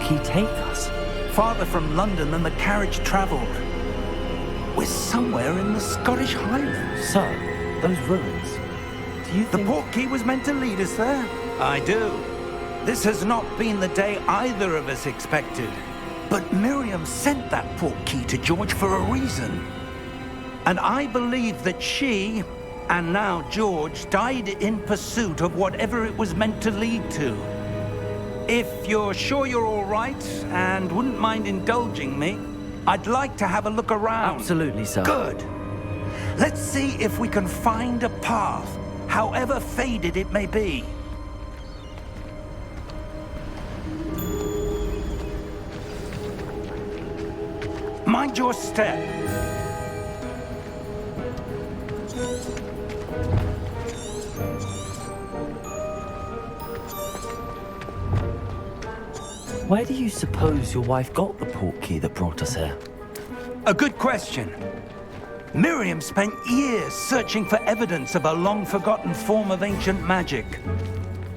he take us? Farther from London than the carriage travelled. We're somewhere in the Scottish Highlands. Sir, those ruins. Do you The think... portkey was meant to lead us there? I do. This has not been the day either of us expected. But Miriam sent that portkey to George for a reason. And I believe that she, and now George, died in pursuit of whatever it was meant to lead to. If you're sure you're all right, and wouldn't mind indulging me, I'd like to have a look around. Absolutely, sir. Good. Let's see if we can find a path, however faded it may be. Mind your step. Where do you suppose your wife got the portkey that brought us here? A good question. Miriam spent years searching for evidence of a long-forgotten form of ancient magic.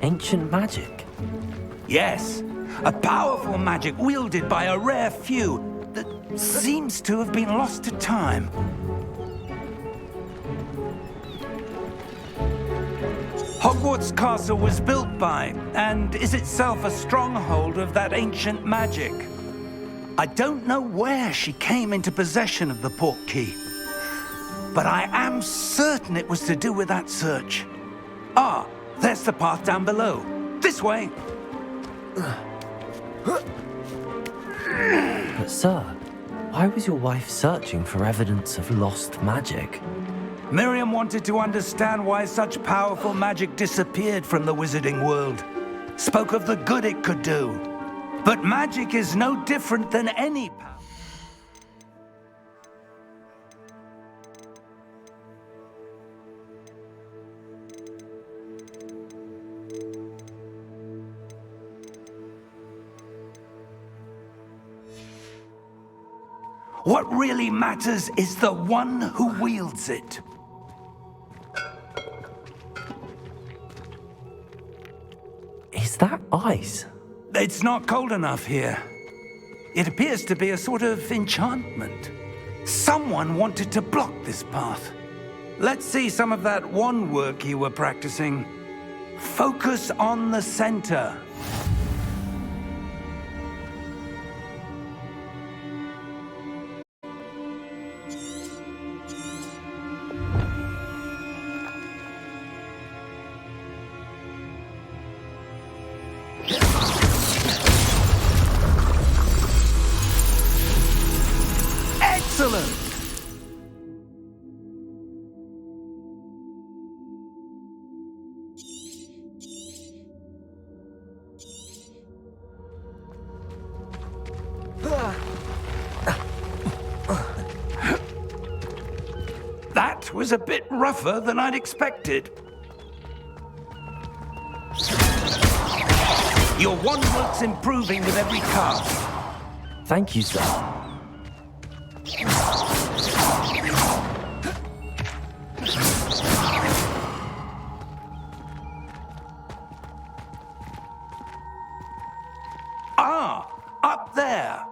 Ancient magic? Yes, a powerful magic wielded by a rare few that seems to have been lost to time. Hogwarts Castle was built by, and is itself a stronghold of that ancient magic. I don't know where she came into possession of the portkey, but I am certain it was to do with that search. Ah, there's the path down below. This way. But sir, why was your wife searching for evidence of lost magic? Miriam wanted to understand why such powerful magic disappeared from the wizarding world. Spoke of the good it could do. But magic is no different than any power. What really matters is the one who wields it. Is that ice? It's not cold enough here. It appears to be a sort of enchantment. Someone wanted to block this path. Let's see some of that wand work you were practicing. Focus on the center. Excellent! That was a bit rougher than I'd expected. Your wand work's improving with every cast. Thank you, sir. Ah, up there.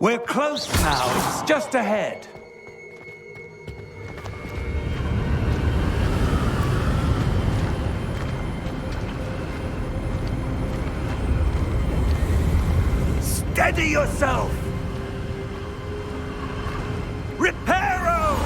We're close now. It's just ahead. Steady yourself! Reparo!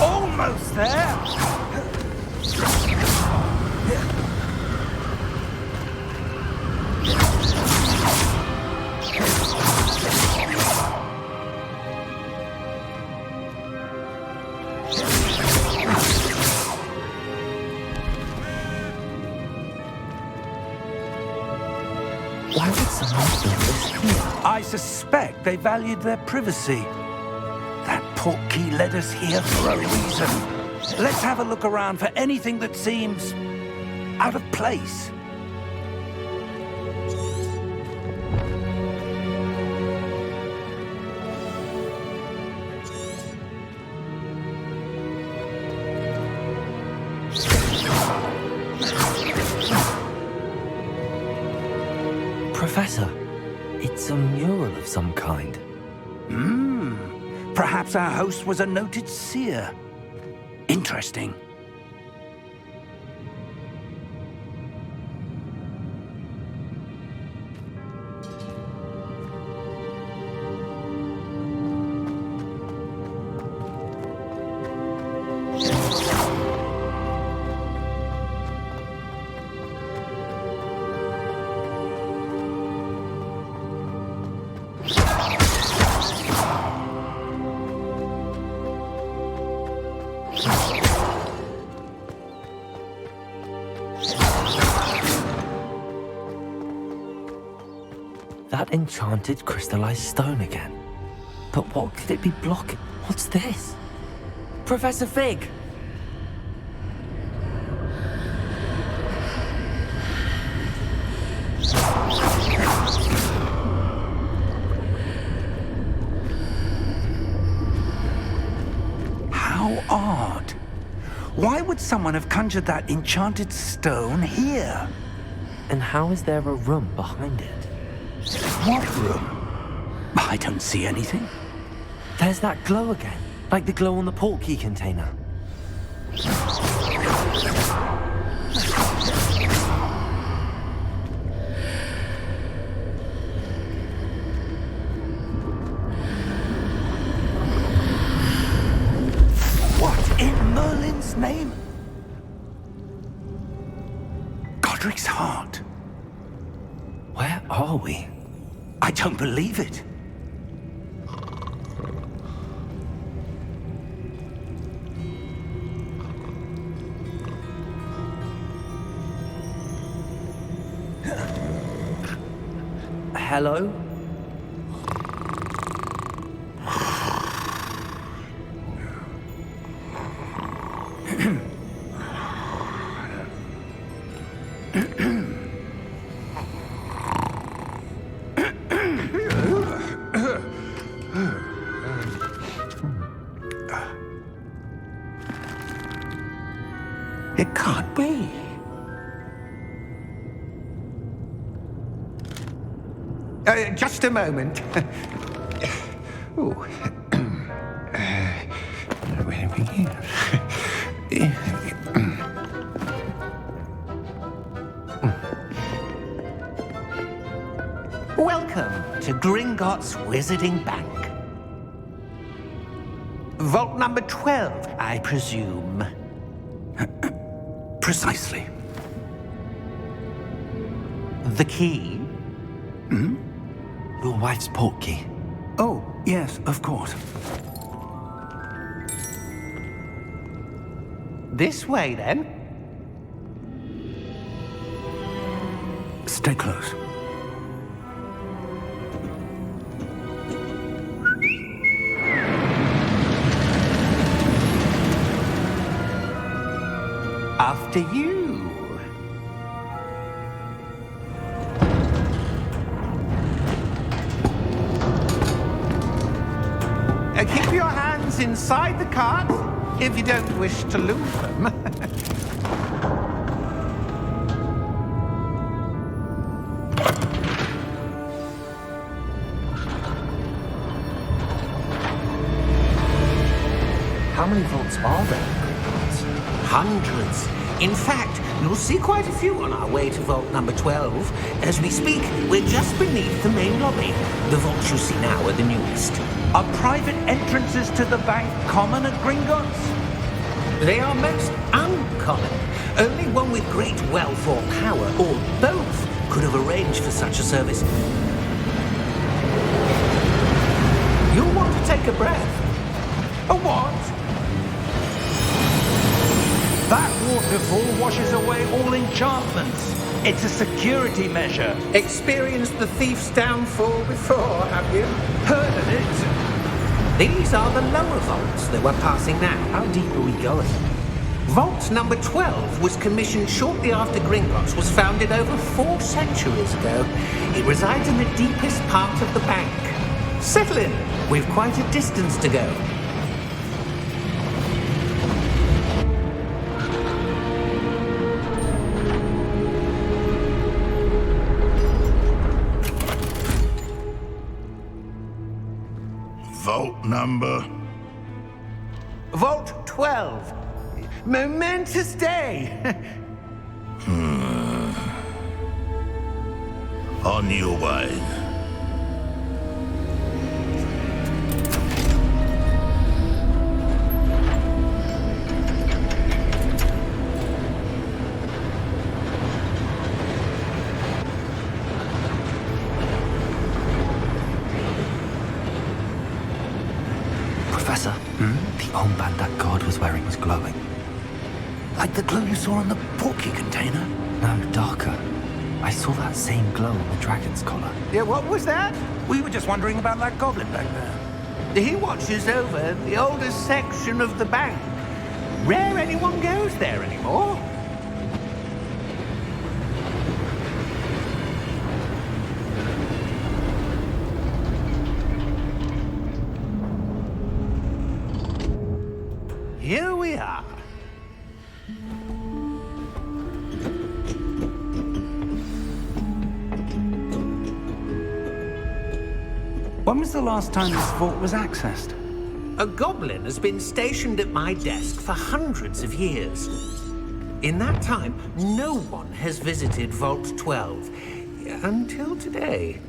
Almost there! I suspect they valued their privacy. That portkey led us here for a reason. Let's have a look around for anything that seems out of place. Professor, it's a mural of some kind. Perhaps our host was a noted seer. Interesting. That enchanted crystallized stone again. But what could it be blocking? What's this? Professor Fig! How odd. Why would someone have conjured that enchanted stone here? And how is there a room behind it? What room? I don't see anything. There's that glow again, like the glow on the portkey container. What in Merlin's name? Godric's heart. Where are we? I don't believe it. Hello? It can't be. Just a moment. Ooh. Where do we begin? Welcome to Gringotts Wizarding Bank. Vault number 12, I presume. Precisely. The key? Your wife's portkey. Oh, yes, of course. This way, then. Stay close. After you. Keep your hands inside the cart if you don't wish to lose them. How many vaults are there? Hundreds. In fact, you'll see quite a few on our way to vault number 12. As we speak, we're just beneath the main lobby. The vaults you see now are the newest. Are private entrances to the bank common at Gringotts? They are most uncommon. Only one with great wealth or power, or both, could have arranged for such a service. You'll want to take a breath. A what? That waterfall washes away all enchantments. It's a security measure. Experienced the thief's downfall before, have you? Heard of it? These are the lower vaults that we're passing now. How deep are we going? Vault number 12 was commissioned shortly after Gringotts was founded over 4 centuries ago. It resides in the deepest part of the bank. Settle in. We've quite a distance to go. Vault number? Vault 12. Momentous day. On your way. Professor, the armband that guard was wearing was glowing. Like the glow you saw on the portkey container? No, darker. I saw that same glow on the dragon's collar. Yeah, what was that? We were just wondering about that goblin back there. He watches over the oldest section of the bank. Rare anyone goes there anymore. Here we are. When was the last time this vault was accessed? A goblin has been stationed at my desk for hundreds of years. In that time, no one has visited Vault 12 until today.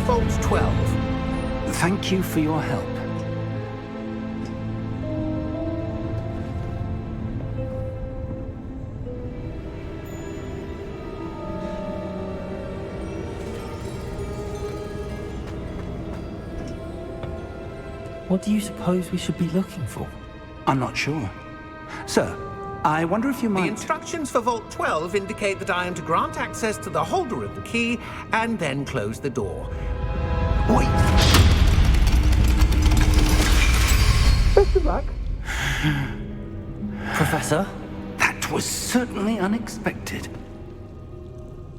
Vault 12. Thank you for your help. What do you suppose we should be looking for? I'm not sure. Sir, I wonder if you The might... instructions for Vault 12 indicate that I am to grant access to the holder of the key and then close the door. Wait! Best of luck. Professor? That was certainly unexpected.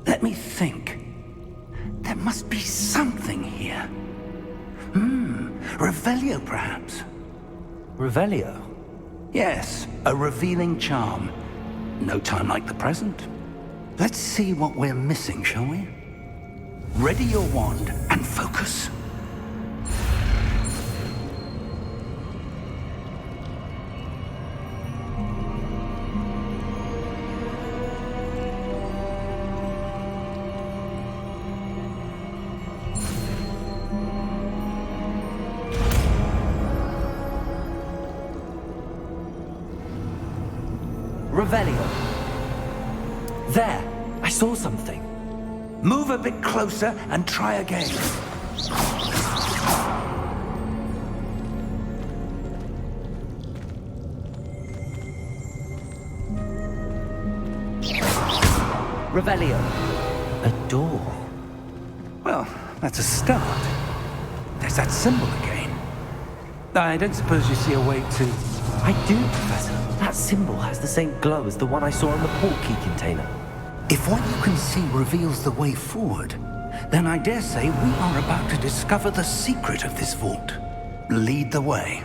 Let me think. There must be something here. Revelio, perhaps? Revelio? Yes, a revealing charm. No time like the present. Let's see what we're missing, shall we? Ready your wand and focus. Revelio. There! I saw something. Move a bit closer and try again. Revelio. A door. Well, that's a start. There's that symbol again. I don't suppose you see a way to... I do, Professor. That symbol has the same glow as the one I saw on the portkey container. If what you can see reveals the way forward, then I dare say we are about to discover the secret of this vault. Lead the way.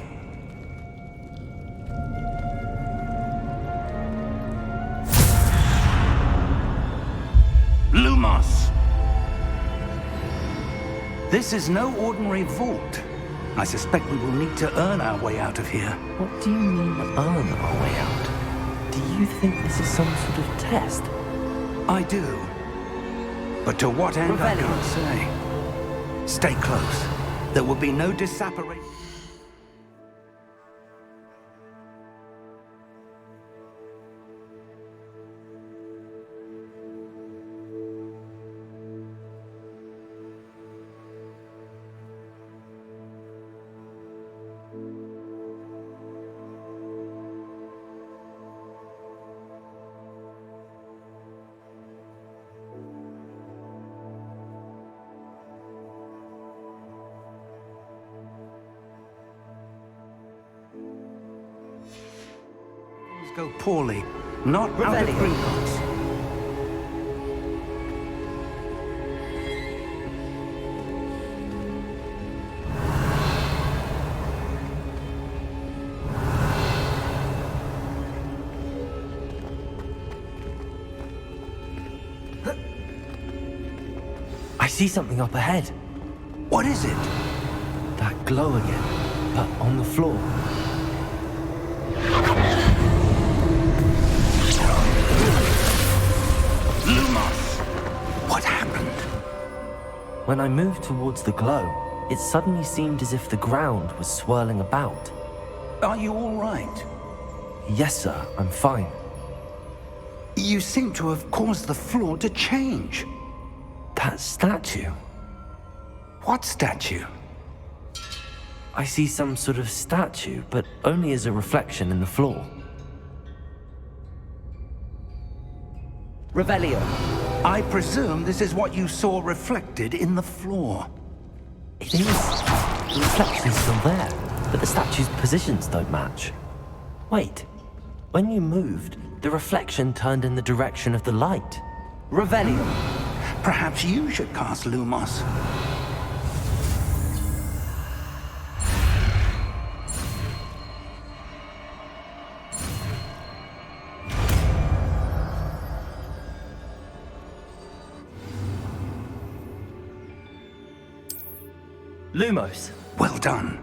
Lumos! This is no ordinary vault. I suspect we will need to earn our way out of here. What do you mean, earn our way out? Do you think this is some sort of test? I do. But to what end, I Revelio. can't say. Stay close. There will be no disapparation. go poorly. Not out of Revelio. Gringotts. I see something up ahead. What is it? That glow again, but on the floor. Lumos! What happened? When I moved towards the glow, it suddenly seemed as if the ground was swirling about. Are you all right? Yes, sir, I'm fine. You seem to have caused the floor to change. That statue. What statue? I see some sort of statue, but only as a reflection in the floor. Revelio. I presume this is what you saw reflected in the floor. It is. The reflection's still there, but the statue's positions don't match. Wait. When you moved, the reflection turned in the direction of the light. Revelio. Perhaps you should cast Lumos. Lumos. Well done.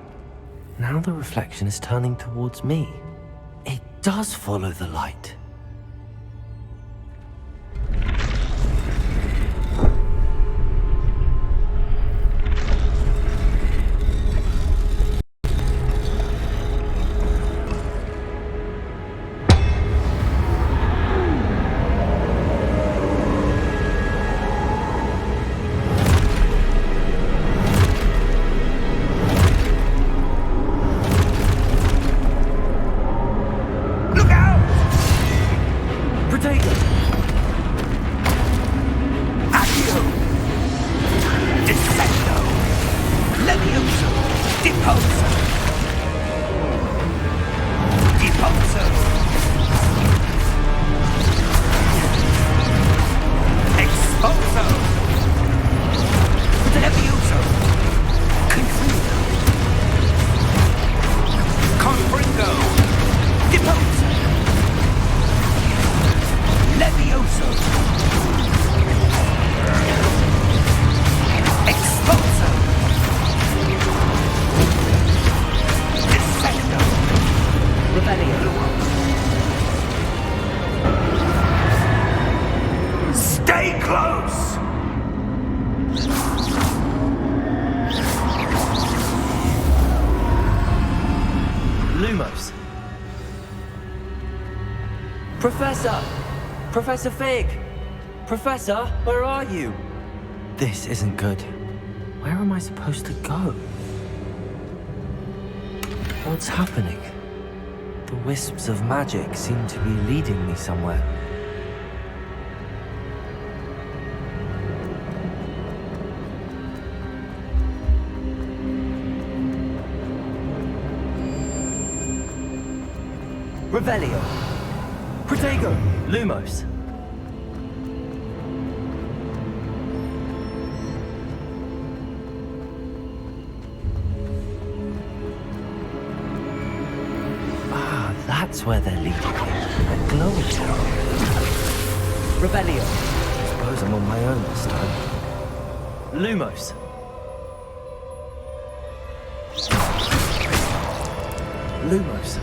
Now the reflection is turning towards me. It does follow the light. Look out! Potato! Accio! Defendo! Levioso! Deposo! Deposo! Exposo! Levioso! Confringo! Confringo! Deposo! Levioso! Exposo! Defendo! Revelio. Stay close! Lumos. Professor! Professor Fig! Professor, where are you? This isn't good. Where am I supposed to go? What's happening? The wisps of magic seem to be leading me somewhere. Revelio. Protego. Lumos. Ah, that's where they're leading me. That glowing tower. Revelio. Suppose I'm on my own this time. Lumos. Lumos.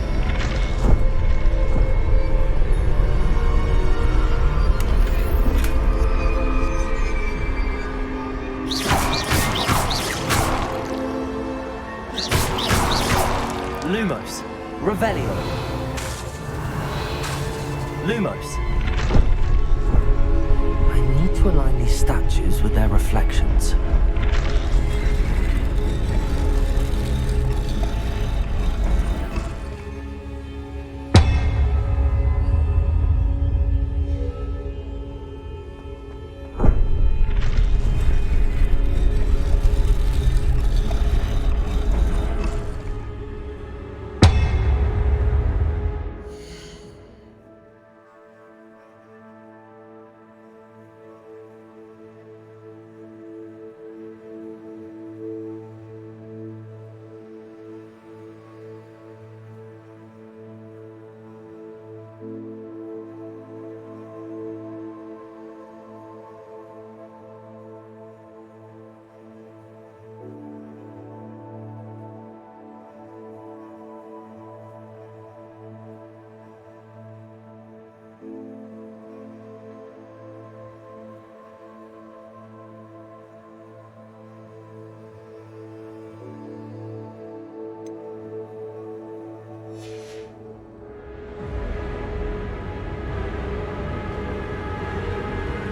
Lumos. Revelio. Lumos. I need to align these statues with their reflections.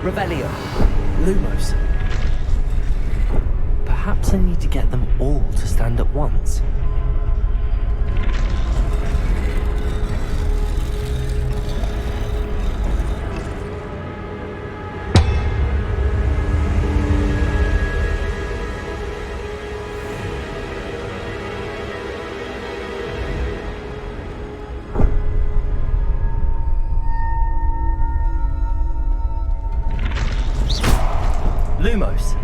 Revelio. Lumos. Perhaps I need to get them all to stand at once. Lumos.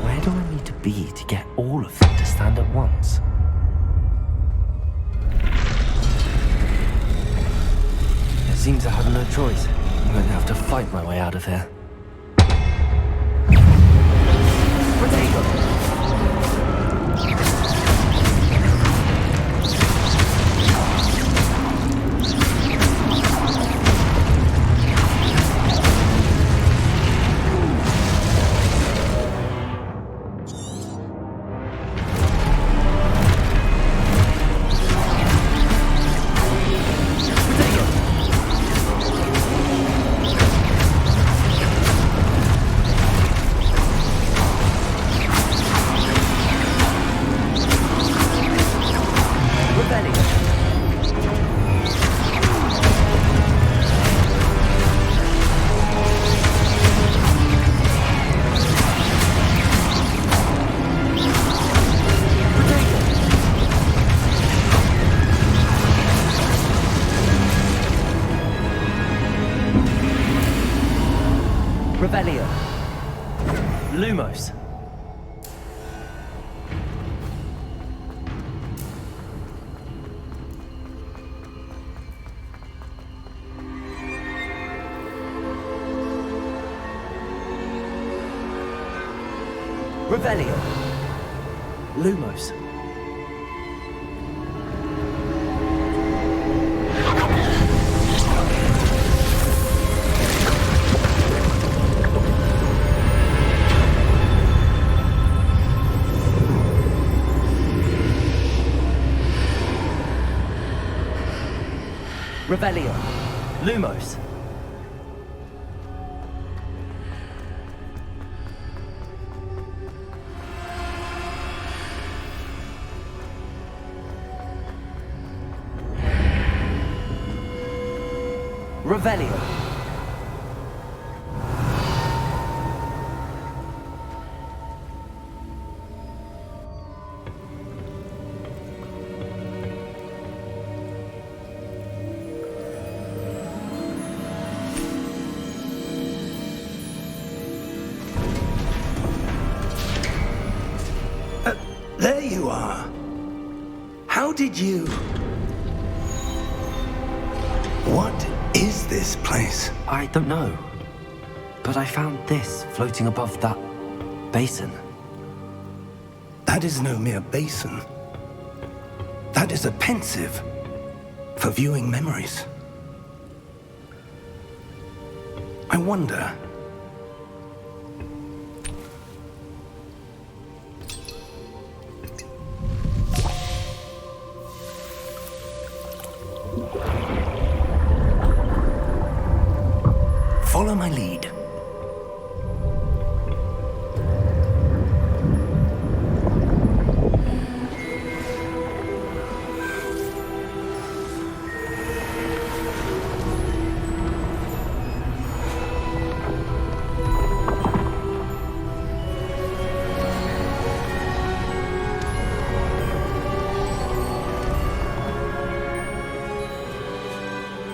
Where do I need to be to get all of them to stand at once? It seems I have no choice. I'm going to have to fight my way out of here. Potato! Revelio. Lumos. Revelio. Lumos. Revelio. Lumos. Revelio. There you are. How did you... What is this place? I don't know. But I found this floating above that basin. That is no mere basin. That is a pensive for viewing memories. I wonder... Follow my lead.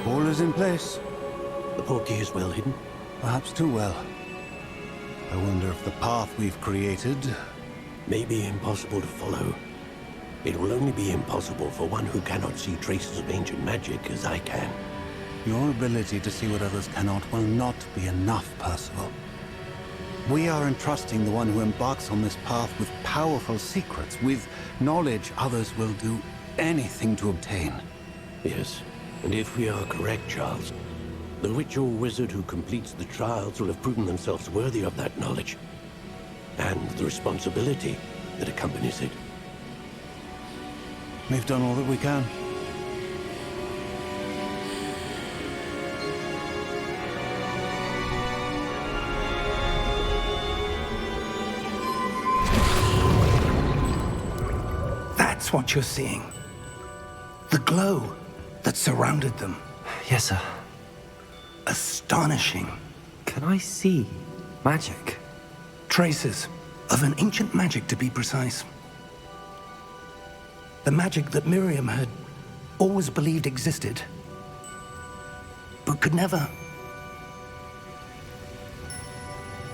All is in place. The portkey is well hidden. Perhaps too well. I wonder if the path we've created... May be impossible to follow. It will only be impossible for one who cannot see traces of ancient magic as I can. Your ability to see what others cannot will not be enough, Percival. We are entrusting the one who embarks on this path with powerful secrets, with knowledge others will do anything to obtain. Yes, and if we are correct, Charles, the witch or wizard who completes the trials will have proven themselves worthy of that knowledge, and the responsibility that accompanies it. We've done all that we can. That's what you're seeing. The glow that surrounded them. Yes, sir. Astonishing. Can I see magic? Traces of an ancient magic, to be precise. The magic that Miriam had always believed existed, but could never.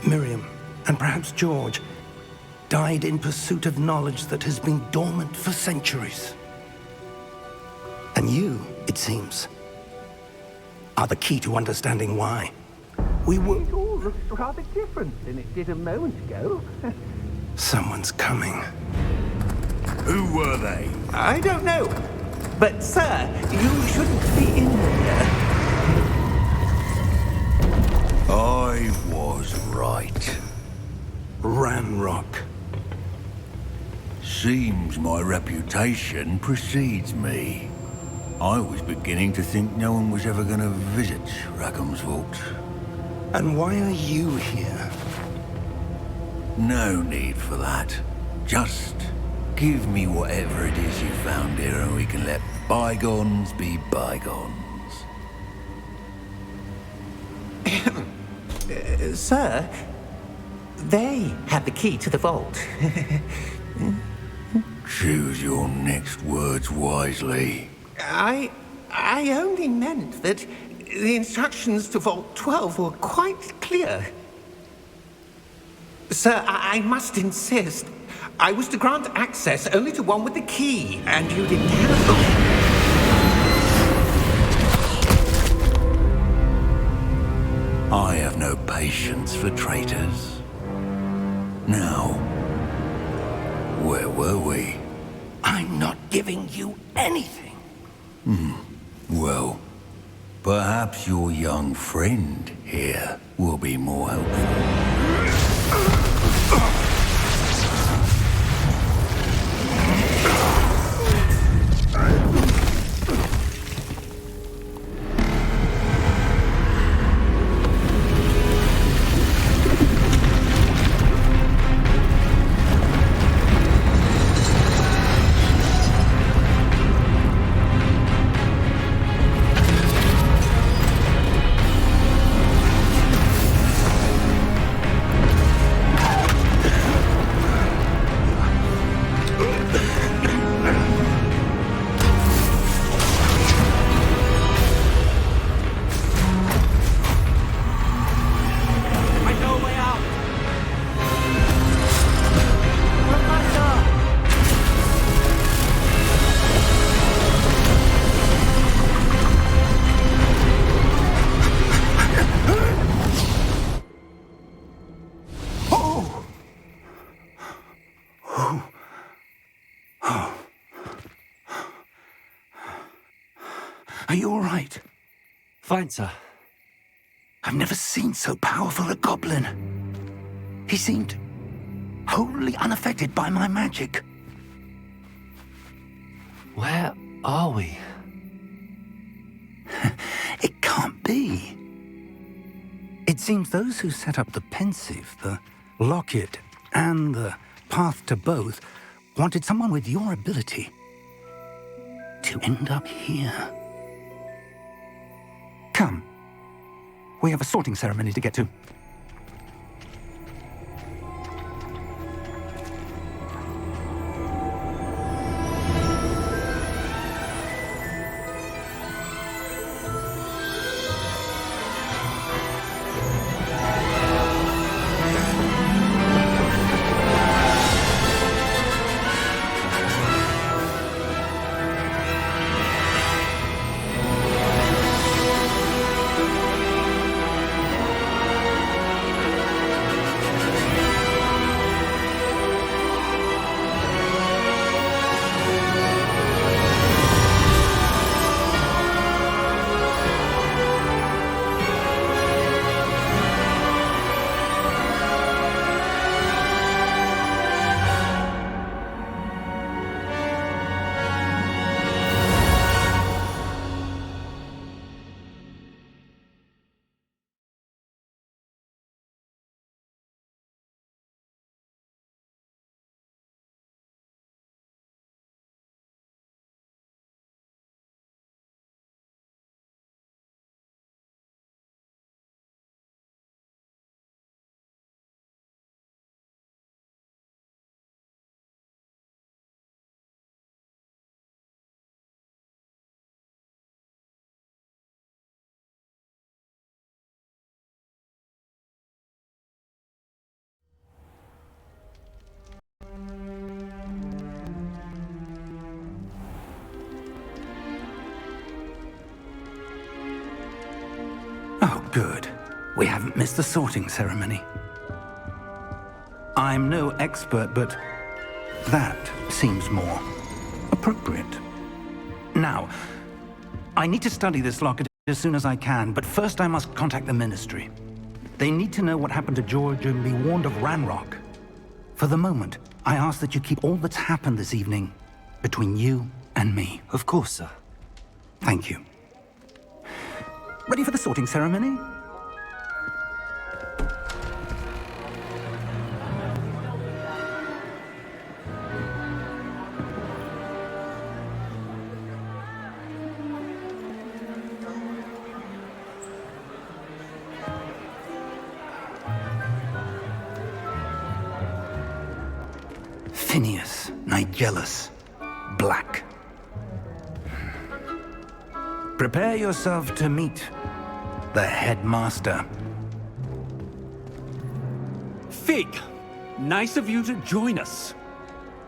Miriam, and perhaps George, died in pursuit of knowledge that has been dormant for centuries. And you, it seems, are the key to understanding why. We were... It all looks rather different than it did a moment ago. Someone's coming. Who were they? I don't know. But, sir, you shouldn't be in here. I was right. Ranrock. Seems my reputation precedes me. I was beginning to think no one was ever going to visit Rackham's vault. And why are you here? No need for that. Just give me whatever it is you found here and we can let bygones be bygones. Sir, they have the key to the vault. Choose your next words wisely. I only meant that the instructions to Vault 12 were quite clear. Sir, I must insist. I was to grant access only to one with the key, and you didn't have... I have no patience for traitors. Now, where were we? I'm not giving you anything. Well, perhaps your young friend here will be more helpful. Are you all right? Fine, sir. I've never seen so powerful a goblin. He seemed wholly unaffected by my magic. Where are we? It can't be. It seems those who set up the pensive, the locket, and the path to both wanted someone with your ability to end up here. Come. We have a sorting ceremony to get to. Oh, good. We haven't missed the sorting ceremony. I'm no expert, but that seems more appropriate. Now, I need to study this locket as soon as I can, but first I must contact the Ministry. They need to know what happened to George and be warned of Ranrock. For the moment, I ask that you keep all that's happened this evening between you and me. Of course, sir. Thank you. Ready for the sorting ceremony? Phineas, Nigellus, Black. Prepare yourself to meet the headmaster. Fig, nice of you to join us.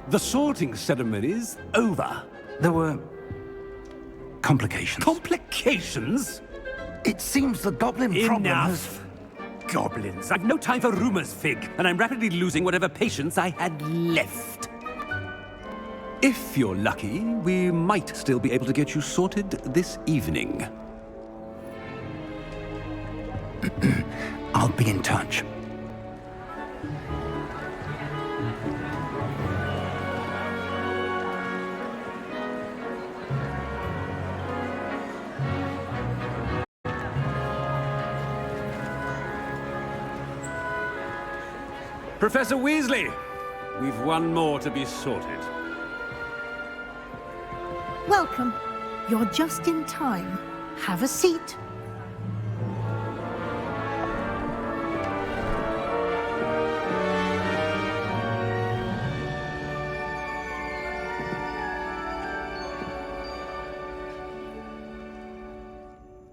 The sorting ceremony's over. There were complications. Complications? It seems the goblin problem has... Enough! Goblins. I've no time for rumors, Fig, and I'm rapidly losing whatever patience I had left. If you're lucky, we might still be able to get you sorted this evening. I'll be in touch. Professor Weasley, we've one more to be sorted. Welcome. You're just in time. Have a seat.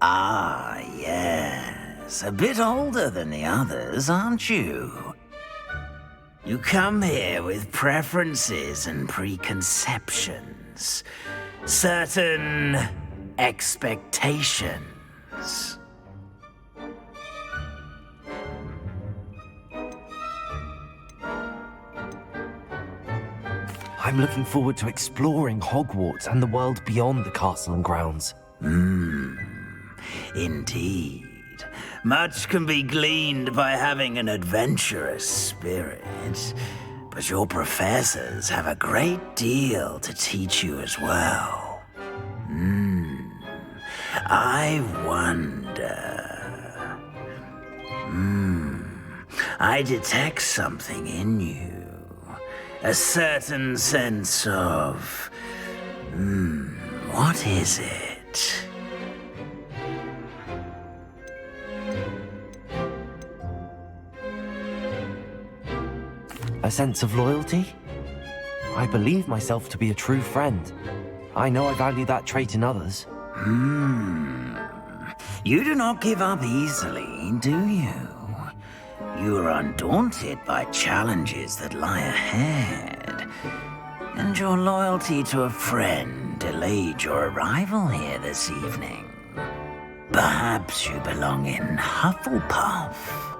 Ah, yes. A bit older than the others, aren't you? You come here with preferences and preconceptions. Certain expectations. I'm looking forward to exploring Hogwarts and the world beyond the castle and grounds. Indeed. Much can be gleaned by having an adventurous spirit, but your professors have a great deal to teach you as well. I wonder... I detect something in you. A certain sense of... what is it? A sense of loyalty? I believe myself to be a true friend. I know I value that trait in others. You do not give up easily, do you? You are undaunted by challenges that lie ahead. And your loyalty to a friend delayed your arrival here this evening. Perhaps you belong in Hufflepuff.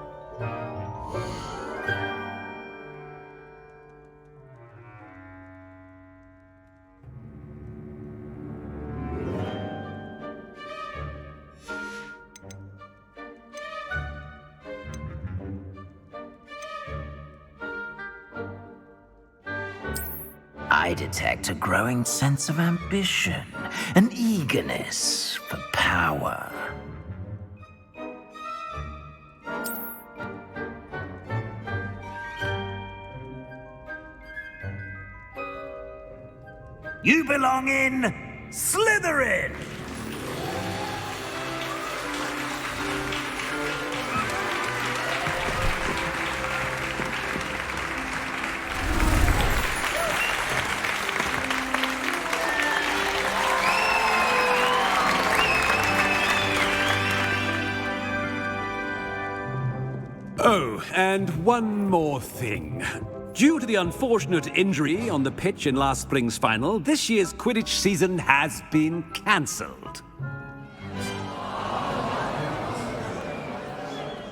I detect a growing sense of ambition, an eagerness for power. You belong in Slytherin! Oh, and one more thing. Due to the unfortunate injury on the pitch in last spring's final, this year's Quidditch season has been cancelled.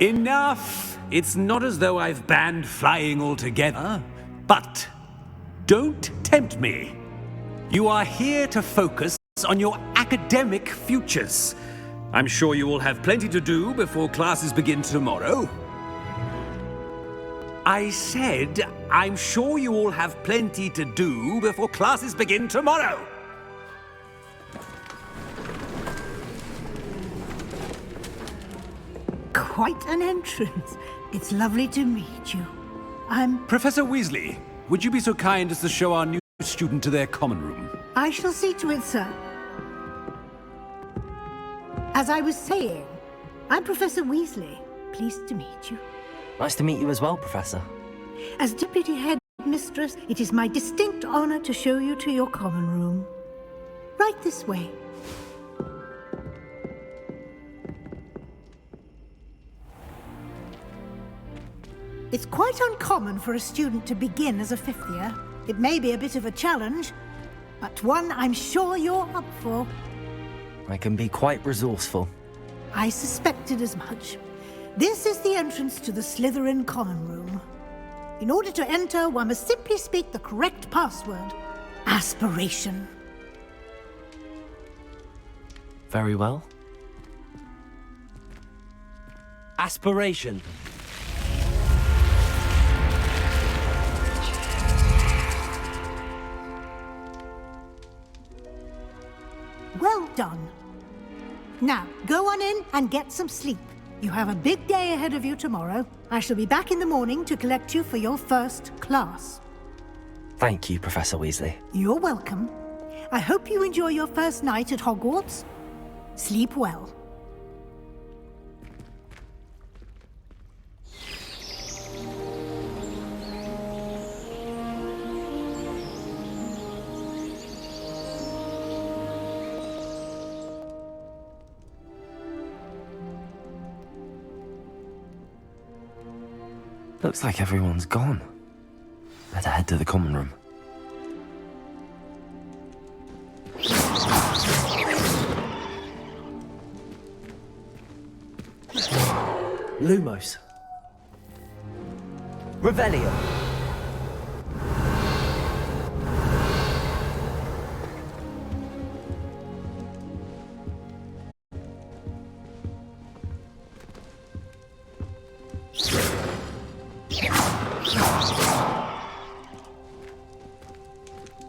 Enough! It's not as though I've banned flying altogether. But don't tempt me. You are here to focus on your academic futures. I'm sure you will have plenty to do before classes begin tomorrow. I said, I'm sure you all have plenty to do before classes begin tomorrow. Quite an entrance. It's lovely to meet you. Professor Weasley, would you be so kind as to show our new student to their common room? I shall see to it, sir. As I was saying, I'm Professor Weasley. Pleased to meet you. Nice to meet you as well, Professor. As Deputy Headmistress, it is my distinct honor to show you to your common room. Right this way. It's quite uncommon for a student to begin as a fifth year. It may be a bit of a challenge, but one I'm sure you're up for. I can be quite resourceful. I suspected as much. This is the entrance to the Slytherin common room. In order to enter, one must simply speak the correct password. Aspiration. Very well. Aspiration. Well done. Now, go on in and get some sleep. You have a big day ahead of you tomorrow. I shall be back in the morning to collect you for your first class. Thank you, Professor Weasley. You're welcome. I hope you enjoy your first night at Hogwarts. Sleep well. Looks like everyone's gone. Better head to the common room. Lumos. Revelio.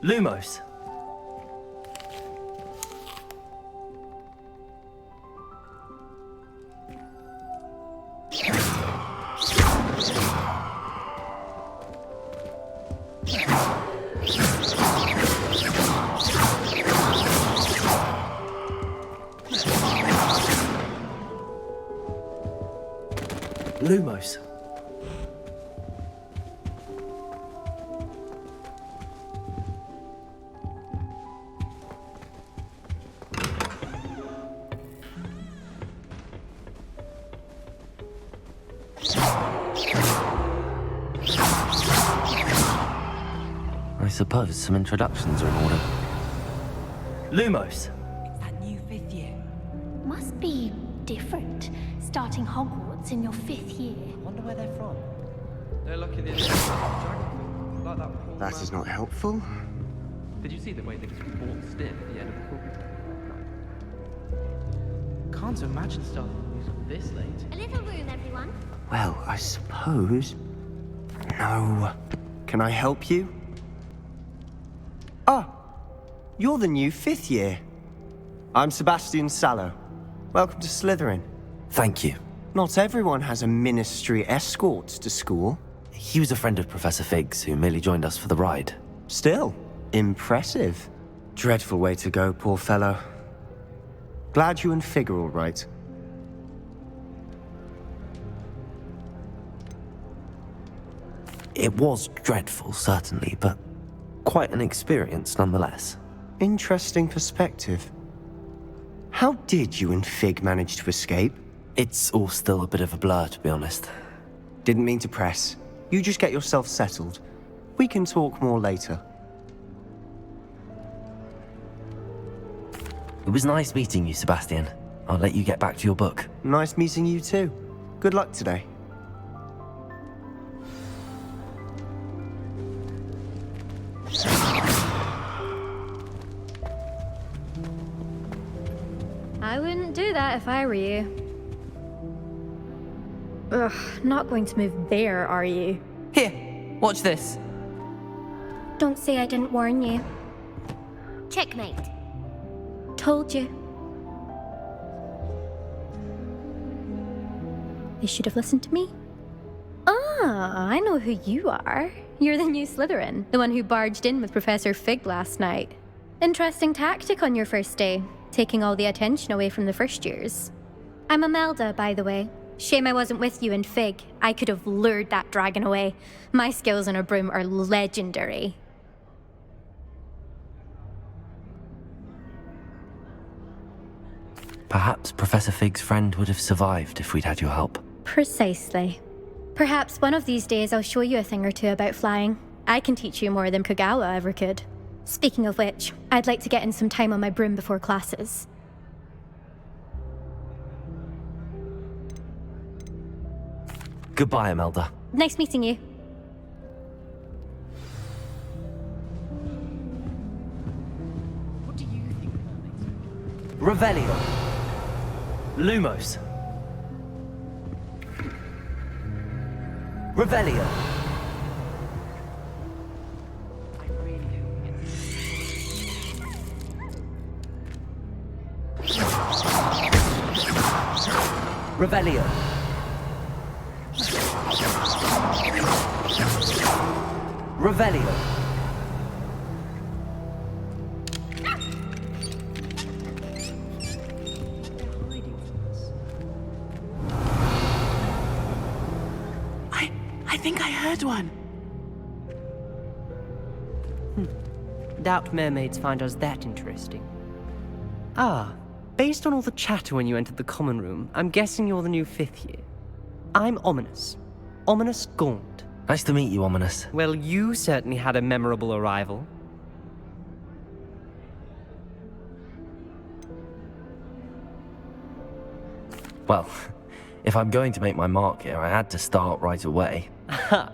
Lumos. Lumos. I suppose some introductions are in order. Lumos. It's that new fifth year. Must be different, starting Hogwarts in your fifth year. Wonder where they're from. They're lucky they didn't dragon like that poor That man. is not helpful. Did you see the way they just walked stiff at the end of the pool? Can't imagine starting the musical this late. A little room, everyone. Well, I suppose. No. Can I help you? Ah, you're the new fifth year. I'm Sebastian Sallow. Welcome to Slytherin. Thank you. Not everyone has a ministry escort to school. He was a friend of Professor Fig's who merely joined us for the ride. Still, impressive. Dreadful way to go, poor fellow. Glad you and Fig are all right. It was dreadful, certainly, but quite an experience nonetheless. Interesting perspective. How did you and Fig manage to escape? It's all still a bit of a blur, to be honest. Didn't mean to press. You just get yourself settled. We can talk more later. It was nice meeting you, Sebastian. I'll let you get back to your book. Nice meeting you too. Good luck today. I wouldn't do that if I were you. Ugh, not going to move there, are you? Here, watch this. Don't say I didn't warn you. Checkmate. Told you. They should have listened to me. Ah, I know who you are. You're the new Slytherin, the one who barged in with Professor Fig last night. Interesting tactic on your first day, taking all the attention away from the first years. I'm Imelda, by the way. Shame I wasn't with you in Fig. I could have lured that dragon away. My skills on a broom are legendary. Perhaps Professor Fig's friend would have survived if we'd had your help. Precisely. Perhaps one of these days I'll show you a thing or two about flying. I can teach you more than Kogawa ever could. Speaking of which, I'd like to get in some time on my broom before classes. Goodbye, Imelda. Nice meeting you. What do you think mermaids are? Revelio. Lumos. Revelio. I really hope we get Revelio. Revelio. I think I heard one. Doubt mermaids find us that interesting. Ah, based on all the chatter when you entered the common room, I'm guessing you're the new 5th year. I'm Ominous. Ominous Gaunt. Nice to meet you, Ominous. Well, you certainly had a memorable arrival. Well, if I'm going to make my mark here, I had to start right away. Aha,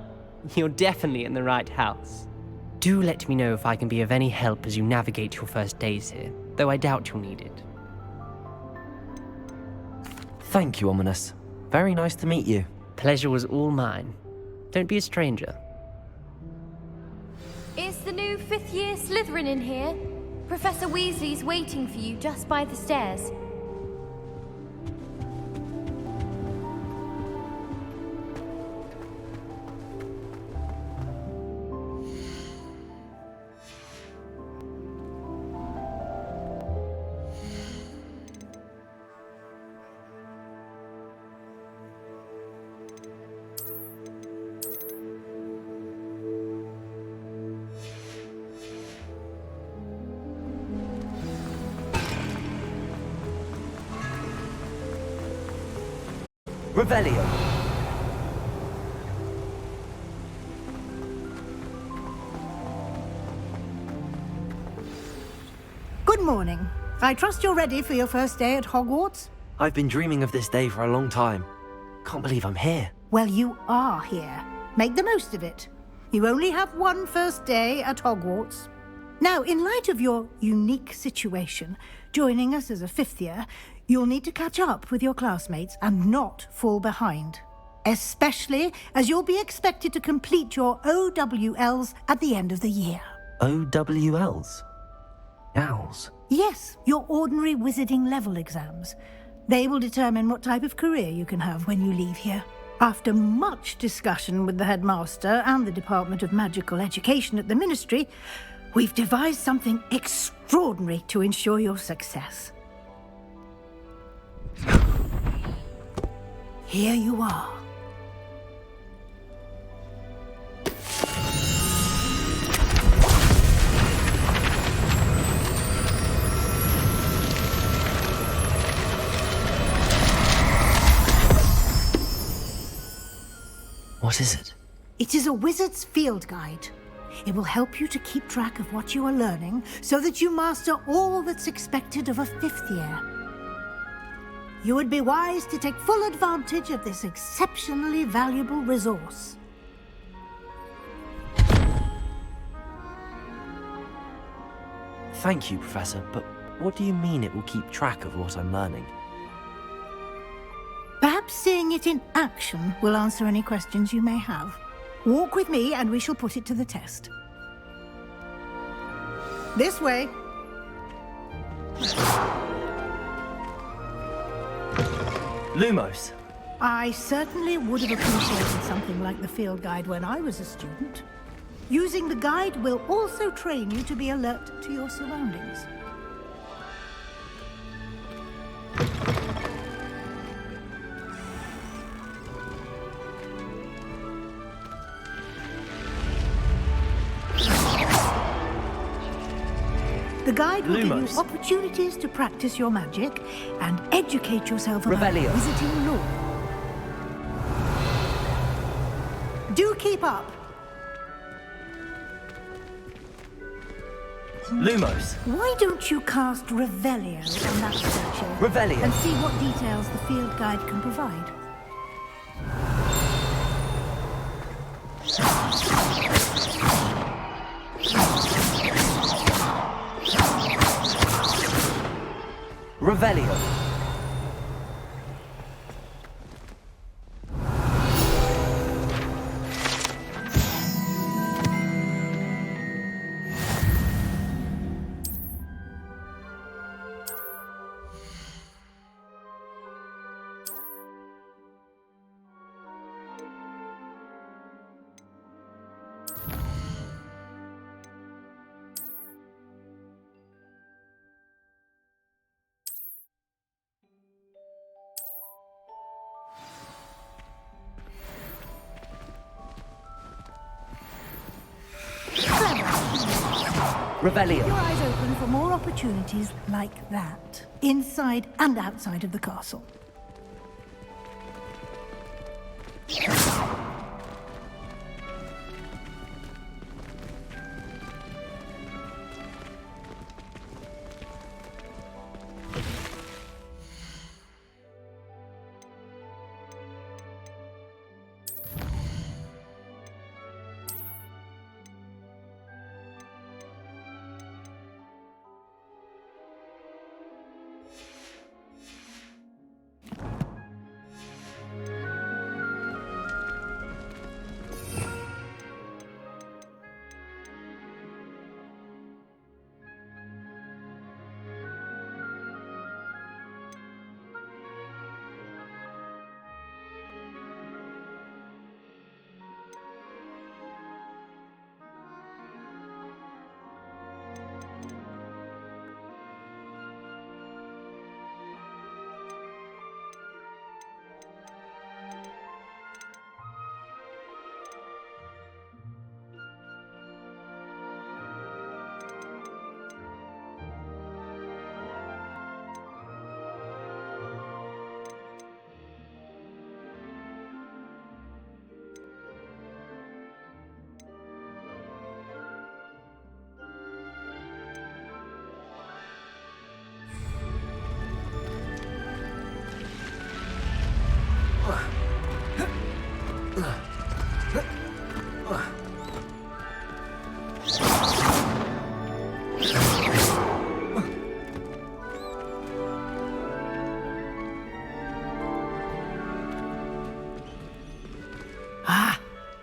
you're definitely in the right house. Do let me know if I can be of any help as you navigate your first days here, though I doubt you'll need it. Thank you, Ominous. Very nice to meet you. Pleasure was all mine. Don't be a stranger. Is the new 5th year Slytherin in here? Professor Weasley's waiting for you just by the stairs. Revelio. Good morning. I trust you're ready for your first day at Hogwarts? I've been dreaming of this day for a long time. Can't believe I'm here. Well, you are here. Make the most of it. You only have one first day at Hogwarts. Now, in light of your unique situation, joining us as a 5th year, you'll need to catch up with your classmates and not fall behind. Especially as you'll be expected to complete your OWLs at the end of the year. OWLs? Owls? Yes, your ordinary wizarding level exams. They will determine what type of career you can have when you leave here. After much discussion with the headmaster and the Department of Magical Education at the Ministry, we've devised something extraordinary to ensure your success. Here you are. What is it? It is a wizard's field guide. It will help you to keep track of what you are learning so that you master all that's expected of a 5th year. You would be wise to take full advantage of this exceptionally valuable resource. Thank you, Professor, but what do you mean it will keep track of what I'm learning? Perhaps seeing it in action will answer any questions you may have. Walk with me and we shall put it to the test. This way. Lumos! I certainly would have appreciated something like the field guide when I was a student. Using the guide will also train you to be alert to your surroundings. The guide will give you opportunities to practice your magic and educate yourself about visiting lore. Do keep up! Lumos! Why don't you cast Revelio on that statue? Revelio! And see what details the field guide can provide. Revelio! Revelio. Keep your eyes open for more opportunities like that, inside and outside of the castle.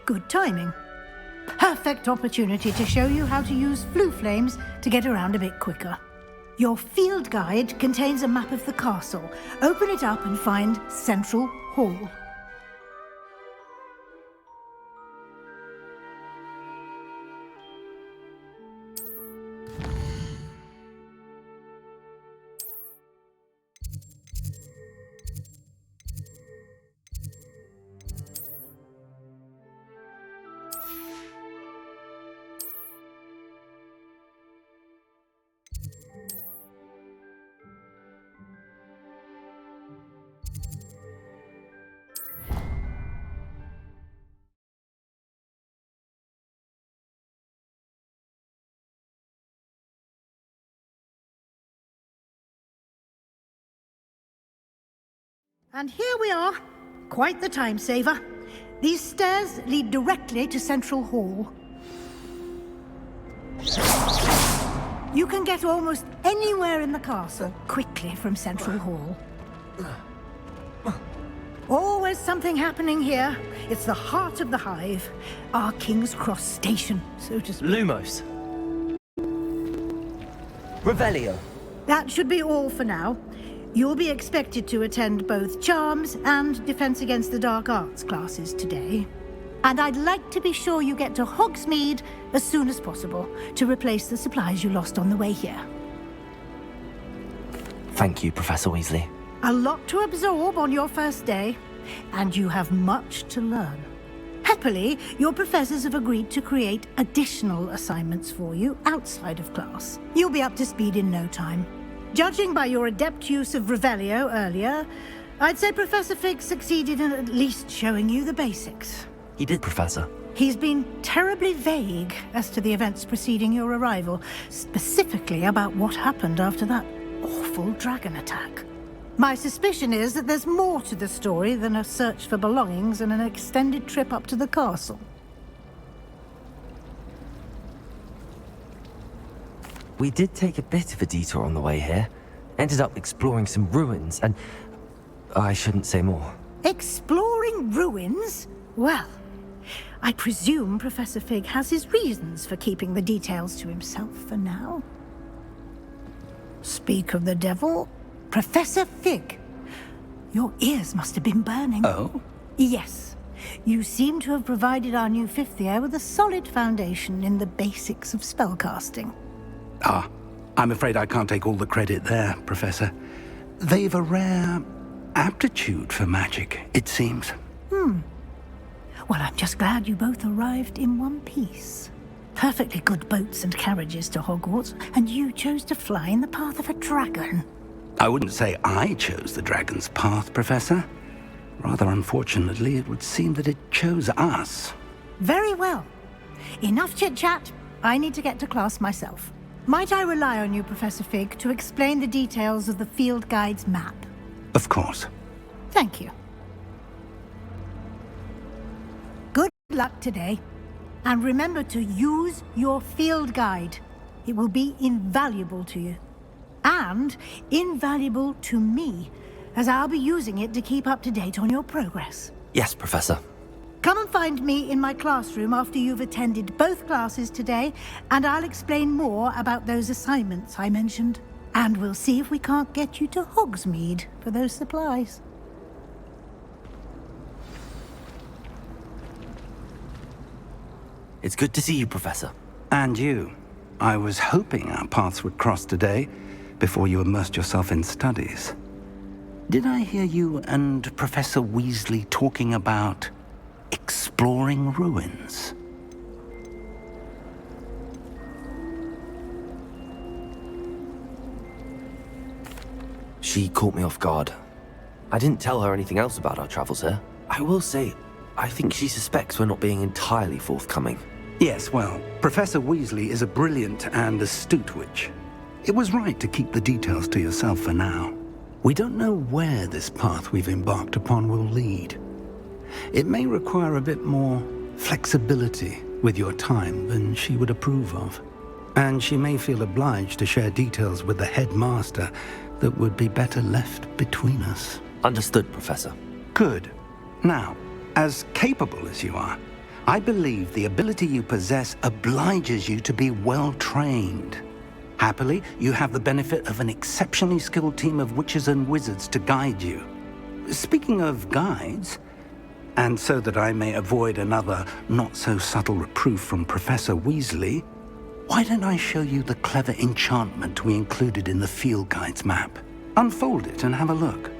Good timing. Perfect opportunity to show you how to use flue flames to get around a bit quicker. Your field guide contains a map of the castle. Open it up and find Central Hall. And here we are. Quite the time saver. These stairs lead directly to Central Hall. You can get almost anywhere in the castle quickly from Central Hall. Always something happening here. It's the heart of the hive. Our King's Cross station, so to speak. Lumos. Revelio. That should be all for now. You'll be expected to attend both Charms and Defense Against the Dark Arts classes today. And I'd like to be sure you get to Hogsmeade as soon as possible to replace the supplies you lost on the way here. Thank you, Professor Weasley. A lot to absorb on your first day, and you have much to learn. Happily, your professors have agreed to create additional assignments for you outside of class. You'll be up to speed in no time. Judging by your adept use of Revelio earlier, I'd say Professor Fig succeeded in at least showing you the basics. He did, Professor. He's been terribly vague as to the events preceding your arrival, specifically about what happened after that awful dragon attack. My suspicion is that there's more to the story than a search for belongings and an extended trip up to the castle. We did take a bit of a detour on the way here. Ended up exploring some ruins and... I shouldn't say more. Exploring ruins? Well, I presume Professor Fig has his reasons for keeping the details to himself for now. Speak of the devil, Professor Fig. Your ears must have been burning. Oh? Yes. You seem to have provided our new fifth year with a solid foundation in the basics of spellcasting. Ah, I'm afraid I can't take all the credit there, Professor. They've a rare aptitude for magic, it seems. Well, I'm just glad you both arrived in one piece. Perfectly good boats and carriages to Hogwarts, and you chose to fly in the path of a dragon. I wouldn't say I chose the dragon's path, Professor. Rather unfortunately, it would seem that it chose us. Very well. Enough chit-chat. I need to get to class myself. Might I rely on you, Professor Fig, to explain the details of the field guide's map? Of course. Thank you. Good luck today. And remember to use your field guide. It will be invaluable to you. And invaluable to me, as I'll be using it to keep up to date on your progress. Yes, Professor. Come and find me in my classroom after you've attended both classes today, and I'll explain more about those assignments I mentioned. And we'll see if we can't get you to Hogsmeade for those supplies. It's good to see you, Professor. And you. I was hoping our paths would cross today, before you immersed yourself in studies. Did I hear you and Professor Weasley talking about exploring ruins? She caught me off guard. I didn't tell her anything else about our travels here. I will say, I think she suspects we're not being entirely forthcoming. Yes, well, Professor Weasley is a brilliant and astute witch. It was right to keep the details to yourself for now. We don't know where this path we've embarked upon will lead. It may require a bit more flexibility with your time than she would approve of. And she may feel obliged to share details with the headmaster that would be better left between us. Understood, Professor. Good. Now, as capable as you are, I believe the ability you possess obliges you to be well trained. Happily, you have the benefit of an exceptionally skilled team of witches and wizards to guide you. Speaking of guides, and so that I may avoid another not-so-subtle reproof from Professor Weasley, why don't I show you the clever enchantment we included in the field guide's map? Unfold it and have a look.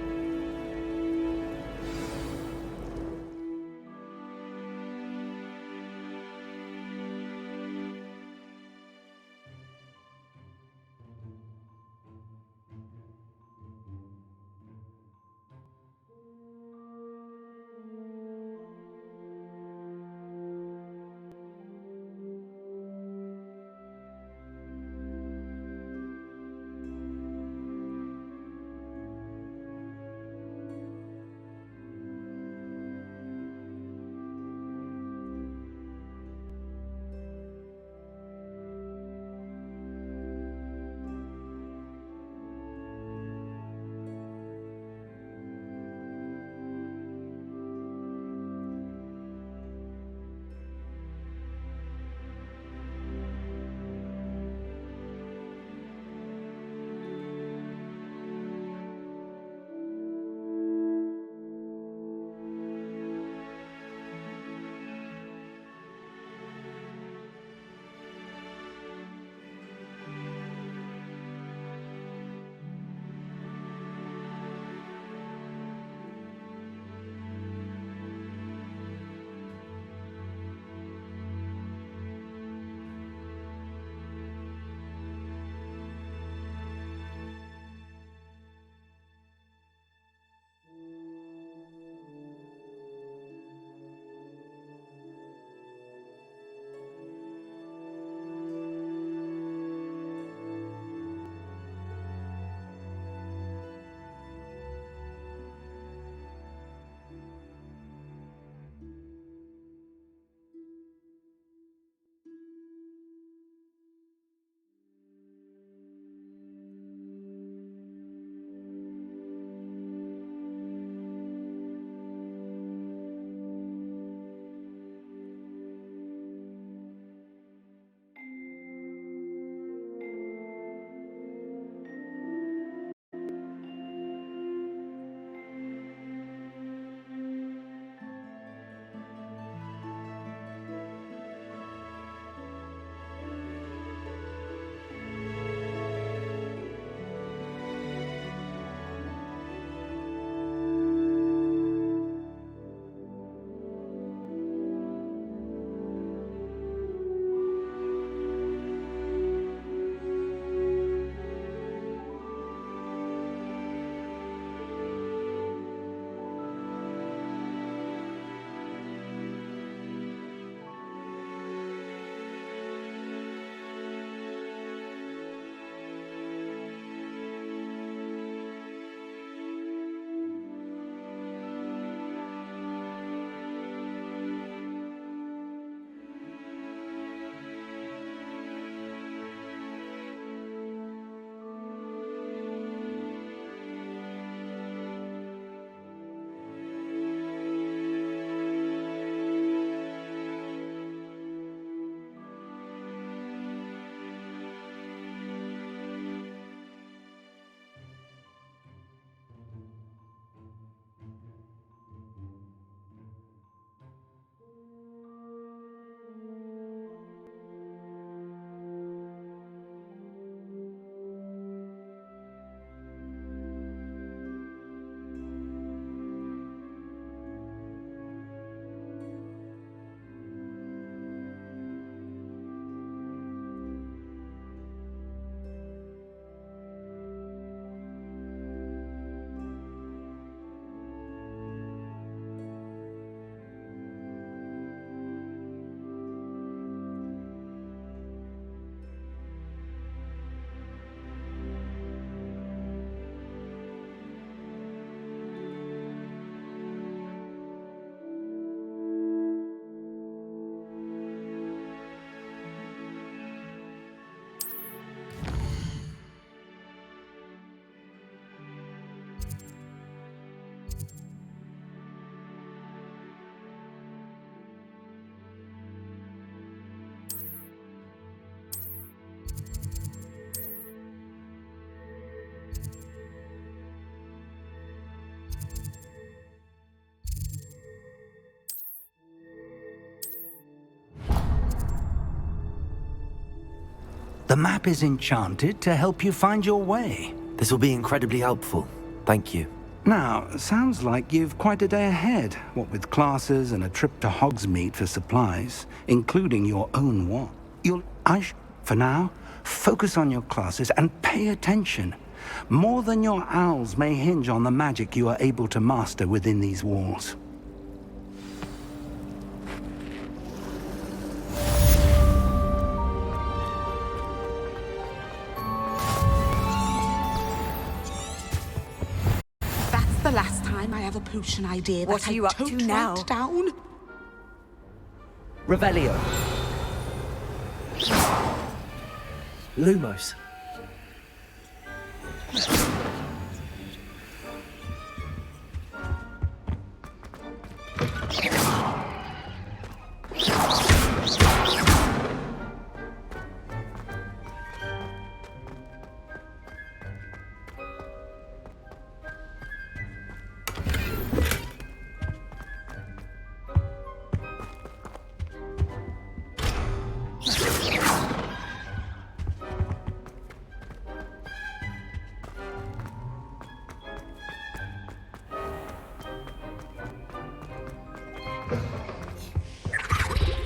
The map is enchanted to help you find your way. This will be incredibly helpful. Thank you. Now, sounds like you've quite a day ahead, what with classes and a trip to Hogsmeade for supplies, including your own wand. For now, focus on your classes and pay attention. More than your owls may hinge on the magic you are able to master within these walls. That's the last time I have a potion idea What that are you I up to tote now? right down. Revelio. Lumos.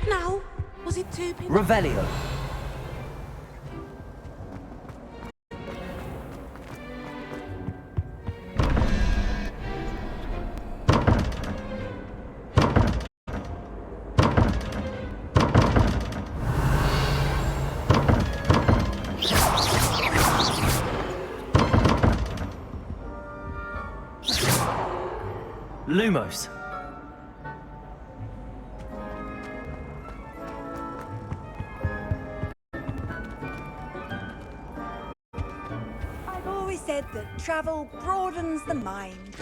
Now, was it too big? Revelio. Lumos. I've always said that travel broadens the mind.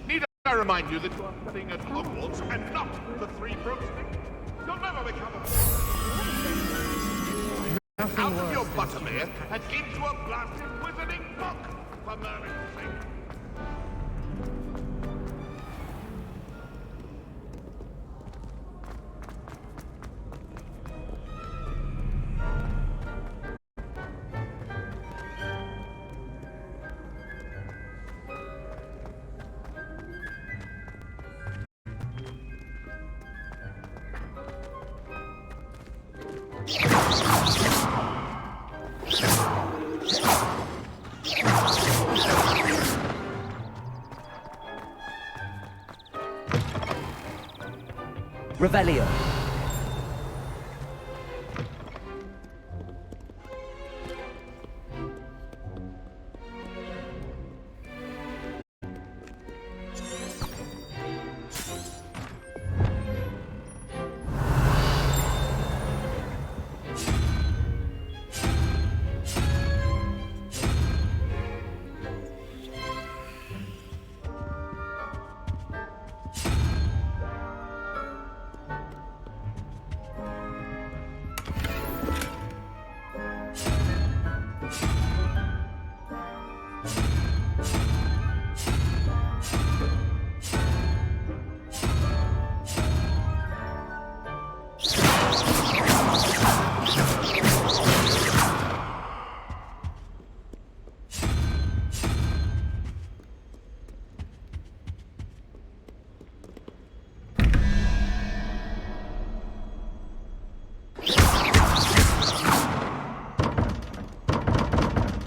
Need I remind you that you are studying at Hogwarts and not the Three Broomsticks? You'll never become out of your buttermere and into a blasted wizarding book, for Merlin's sake. Revelio.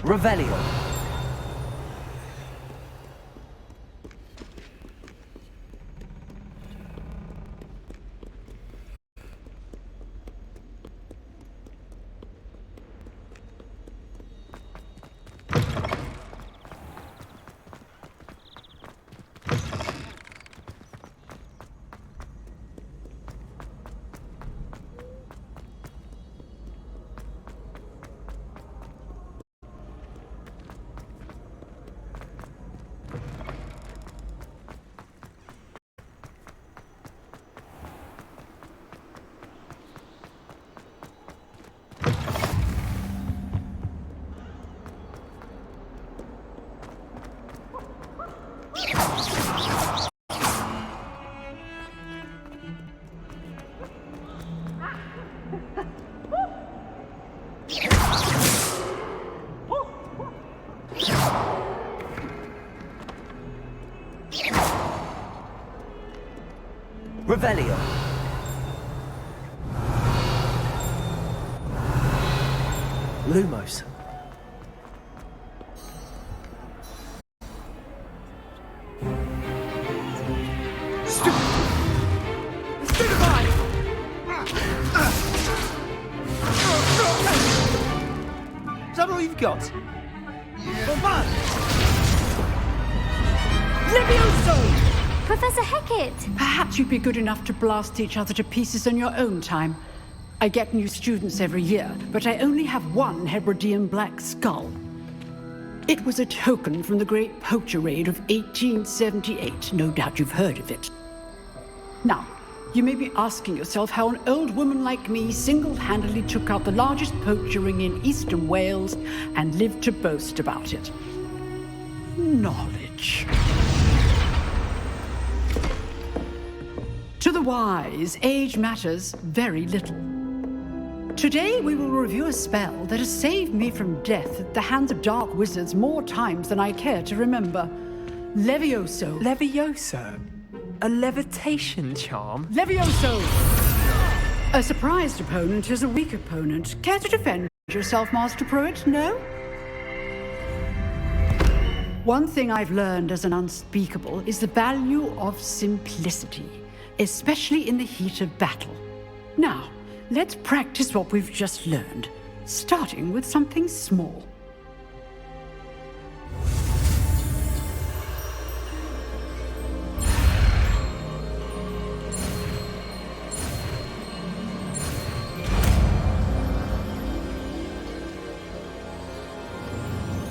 Revelio. Revelio. Lumos. Is that all you've got? Levioso! Professor Hecat! Perhaps you'd be good enough to blast each other to pieces on your own time. I get new students every year, but I only have one Hebridean black skull. It was a token from the Great Poacher Raid of 1878. No doubt you've heard of it. Now, you may be asking yourself how an old woman like me single-handedly took out the largest poacher ring in eastern Wales and lived to boast about it. Knowledge. To the wise, age matters very little. Today we will review a spell that has saved me from death at the hands of dark wizards more times than I care to remember. Levioso. Levioso? A levitation charm? Levioso! A surprised opponent is a weak opponent. Care to defend yourself, Master Pruitt? No? One thing I've learned as an unspeakable is the value of simplicity, especially in the heat of battle. Now, let's practice what we've just learned, starting with something small.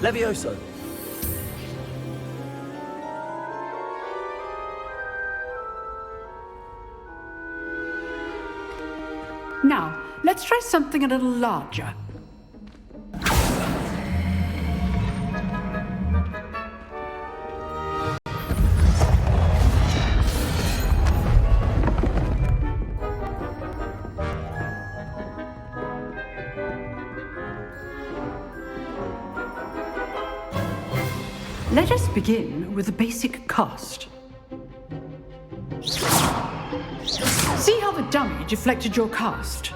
Levioso. Now, let's try something a little larger. Let us begin with the basic cast. See how the dummy deflected your cast?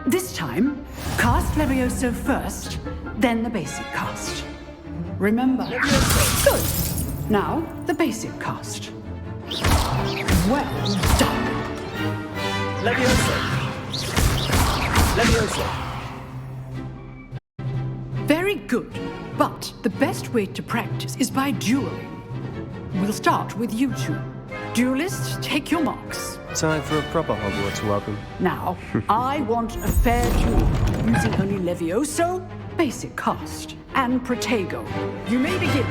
This time, cast Levioso first, then the basic cast. Remember. Good. Now, the basic cast. Well done. Levioso. Levioso. Very good. But the best way to practice is by dueling. We'll start with you two. Duelists, take your marks. Time for a proper Hogwarts welcome. Now, I want a fair duel, using only Levioso, basic cast, and Protego. You may begin.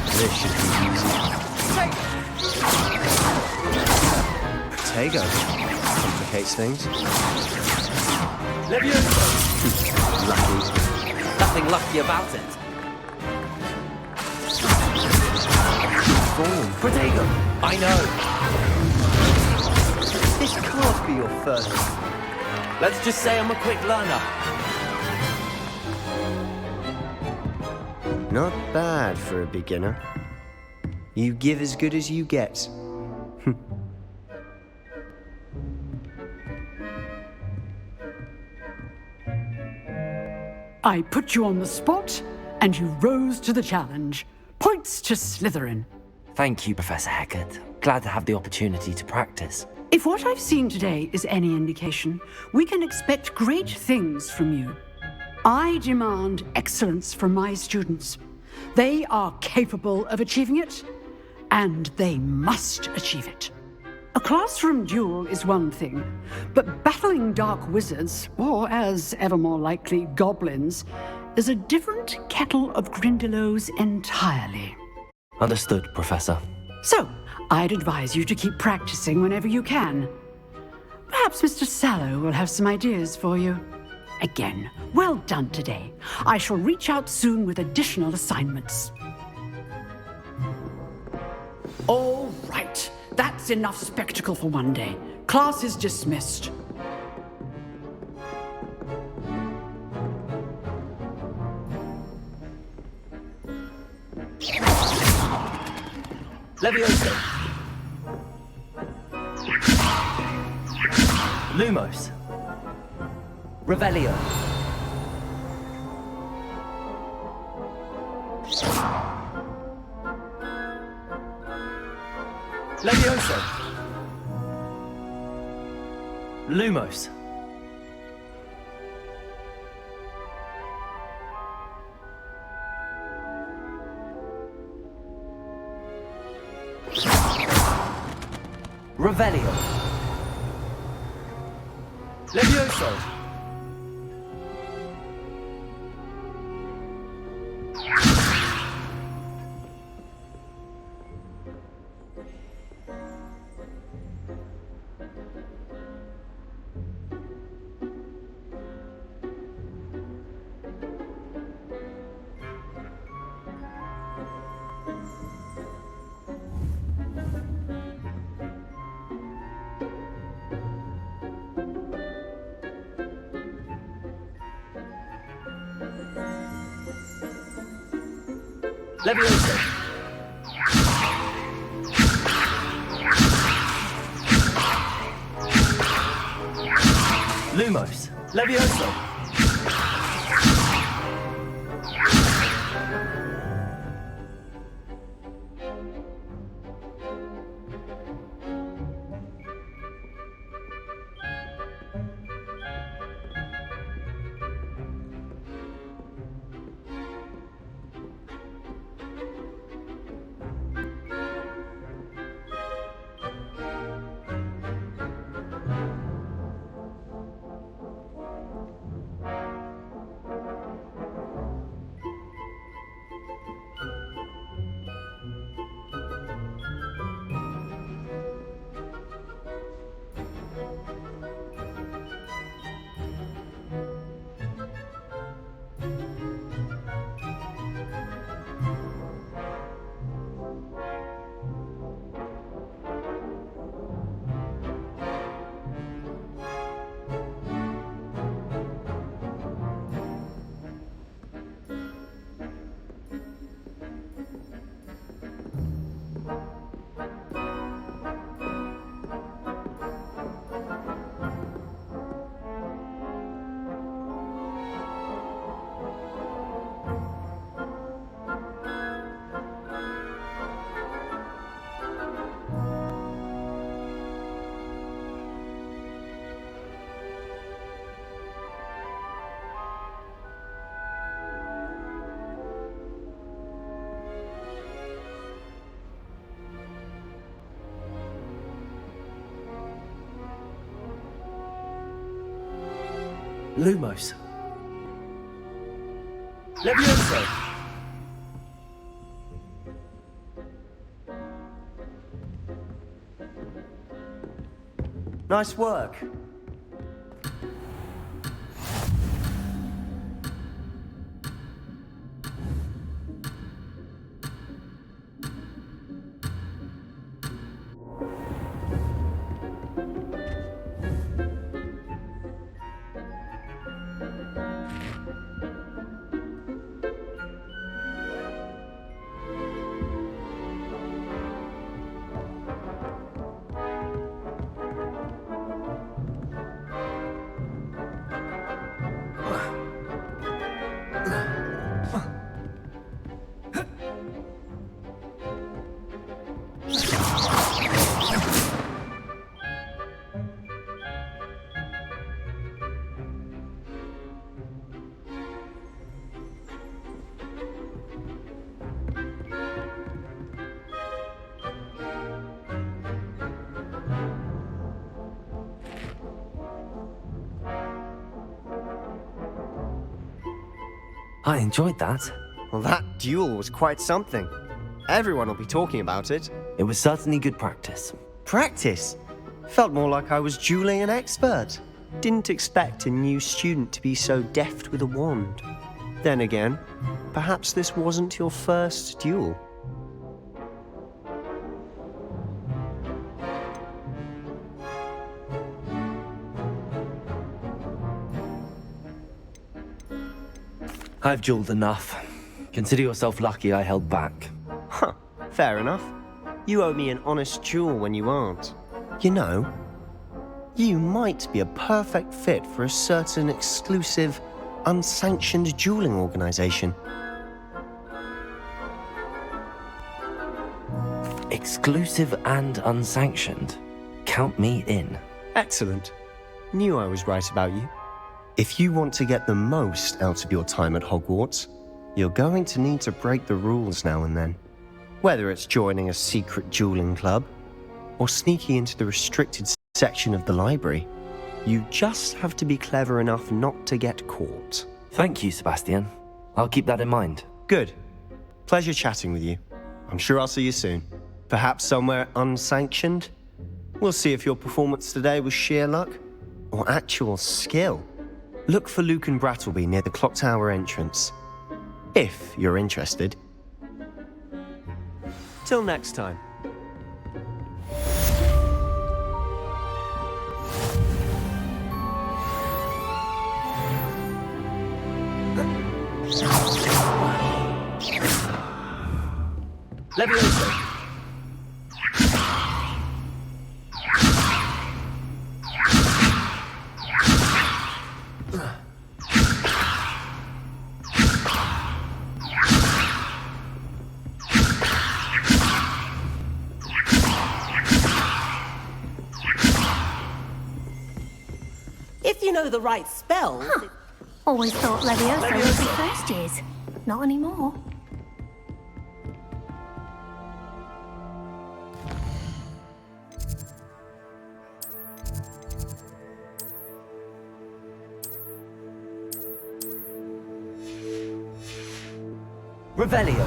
This should be easy. Protego. Complicates things. Levioso. Lucky. Nothing lucky about it. Protego. I know. This can't be your first. Let's just say I'm a quick learner. Not bad for a beginner. You give as good as you get. I put you on the spot, and you rose to the challenge. Points to Slytherin. Thank you, Professor Hecat. Glad to have the opportunity to practice. If what I've seen today is any indication, we can expect great things from you. I demand excellence from my students. They are capable of achieving it, and they must achieve it. A classroom duel is one thing, but battling dark wizards, or as ever more likely, goblins, is a different kettle of Grindylows entirely. Understood, Professor. So, I'd advise you to keep practicing whenever you can. Perhaps Mr. Sallow will have some ideas for you. Again, well done today. I shall reach out soon with additional assignments. All right. That's enough spectacle for one day. Class is dismissed. Levioso! Lumos! Revelio! Levioso! Lumos! Revelio! Levioso! Levioso! Lumos! Levioso! Lumos! Levioso! Nice work. I enjoyed that. Well, that duel was quite something. Everyone will be talking about it. It was certainly good practice. Practice? Felt more like I was dueling an expert. Didn't expect a new student to be so deft with a wand. Then again, perhaps this wasn't your first duel. I've dueled enough. Consider yourself lucky I held back. Huh, fair enough. You owe me an honest duel when you aren't. You know, you might be a perfect fit for a certain exclusive, unsanctioned dueling organization. Exclusive and unsanctioned. Count me in. Excellent. Knew I was right about you. If you want to get the most out of your time at Hogwarts, you're going to need to break the rules now and then. Whether it's joining a secret dueling club, or sneaking into the restricted section of the library, you just have to be clever enough not to get caught. Thank you, Sebastian. I'll keep that in mind. Good. Pleasure chatting with you. I'm sure I'll see you soon. Perhaps somewhere unsanctioned? We'll see if your performance today was sheer luck or actual skill. Look for Luke and Brattleby near the clock tower entrance. If you're interested. Till next time. Leviosa. If you know the right spells... Huh. Always thought Leviosa would be first years. Not anymore. Revelio.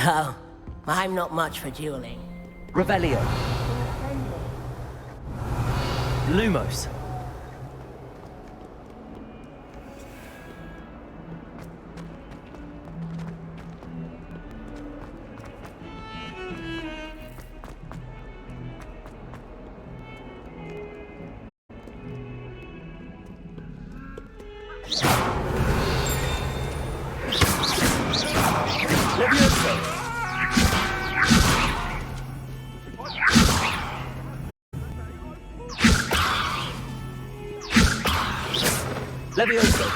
Oh, I'm not much for dueling. Revelio. Lumos. Leviosa.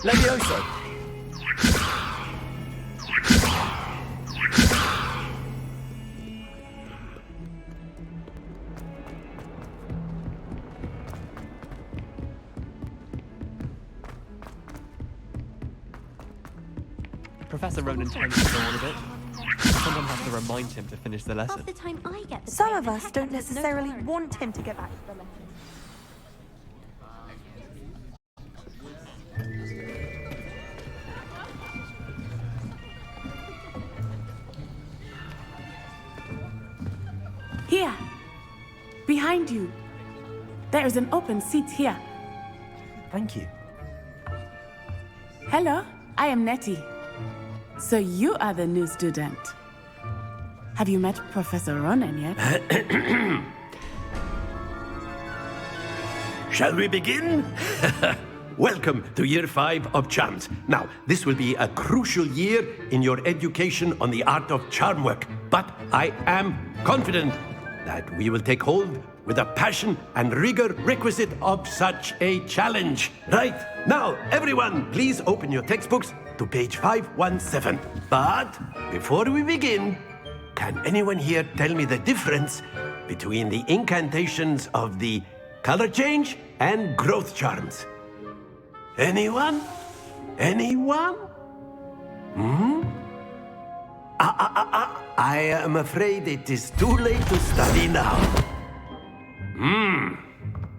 Leviosa. Professor Ronan tends to go on a bit. Someone has to remind him to finish the lesson. Half the time I get the Some grade, of and us heck, don't there's no necessarily tolerance. want him to get back to the lesson. Here, behind you. There is an open seat here. Thank you. Hello, I am Nettie. So you are the new student. Have you met Professor Ronan yet? Shall we begin? Welcome to Year 5 of Charms. Now, this will be a crucial year in your education on the art of charm work, but I am confident that we will take hold with the passion and rigor requisite of such a challenge. Right, now, everyone, please open your textbooks to page 517. But before we begin, can anyone here tell me the difference between the incantations of the color change and growth charms? Anyone? Anyone? I am afraid it is too late to study now.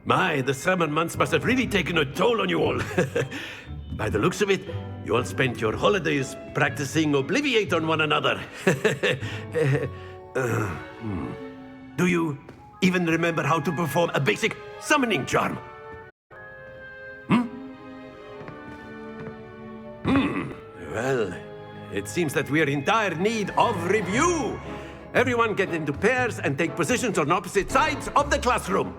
My, the summer months must have really taken a toll on you all. By the looks of it, you all spent your holidays practicing Obliviate on one another. Do you even remember how to perform a basic summoning charm? Well, it seems that we are in dire need of review. Everyone get into pairs and take positions on opposite sides of the classroom.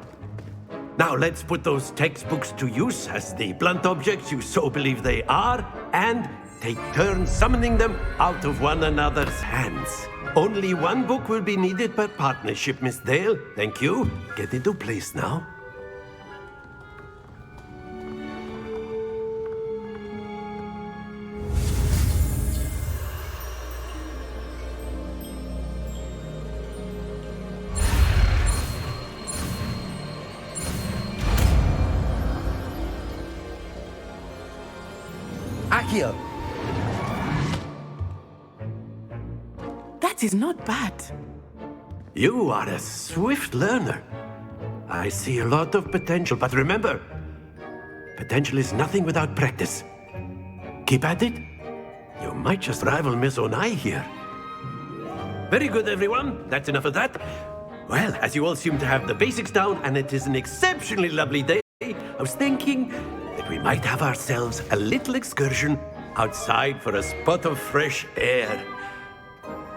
Now let's put those textbooks to use as the blunt objects you so believe they are, and take turns summoning them out of one another's hands. Only one book will be needed per partnership, Miss Dale. Thank you. Get into place now. Accio. That is not bad. You are a swift learner. I see a lot of potential, but remember, potential is nothing without practice. Keep at it. You might just rival Miss Onai here. Very good, everyone. That's enough of that. Well, as you all seem to have the basics down, and it is an exceptionally lovely day, I was thinking that we might have ourselves a little excursion outside for a spot of fresh air.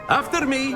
After me.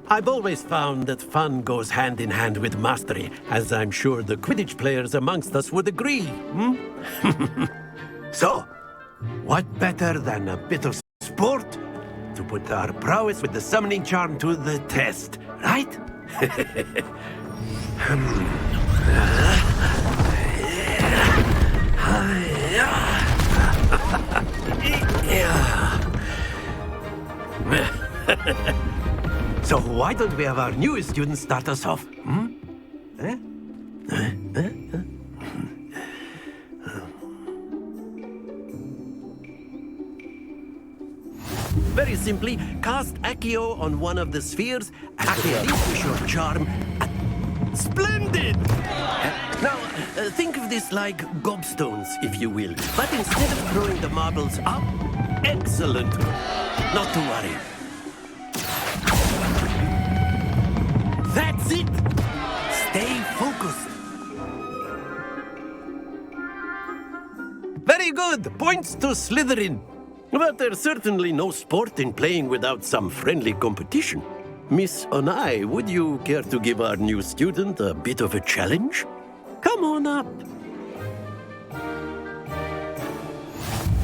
I've always found that fun goes hand in hand with mastery, as I'm sure the Quidditch players amongst us would agree. So, what better than a bit of sport to put our prowess with the summoning charm to the test, right? So why don't we have our newest student start us off? Very simply, cast Accio on one of the spheres and relinquish your charm. Splendid! Now, think of this like gobstones, if you will. But instead of throwing the marbles up, excellent. Not to worry. That's it! Stay focused. Very good! Points to Slytherin. But there's certainly no sport in playing without some friendly competition. Miss Onai, would you care to give our new student a bit of a challenge? Come on up.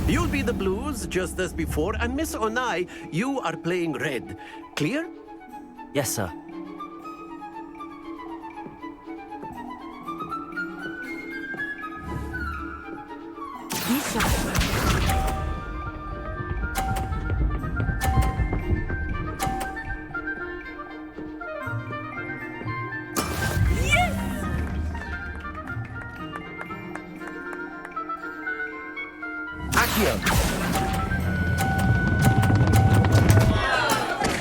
You'll be the blues, just as before, and Miss Onai, you are playing red. Clear? Yes, sir.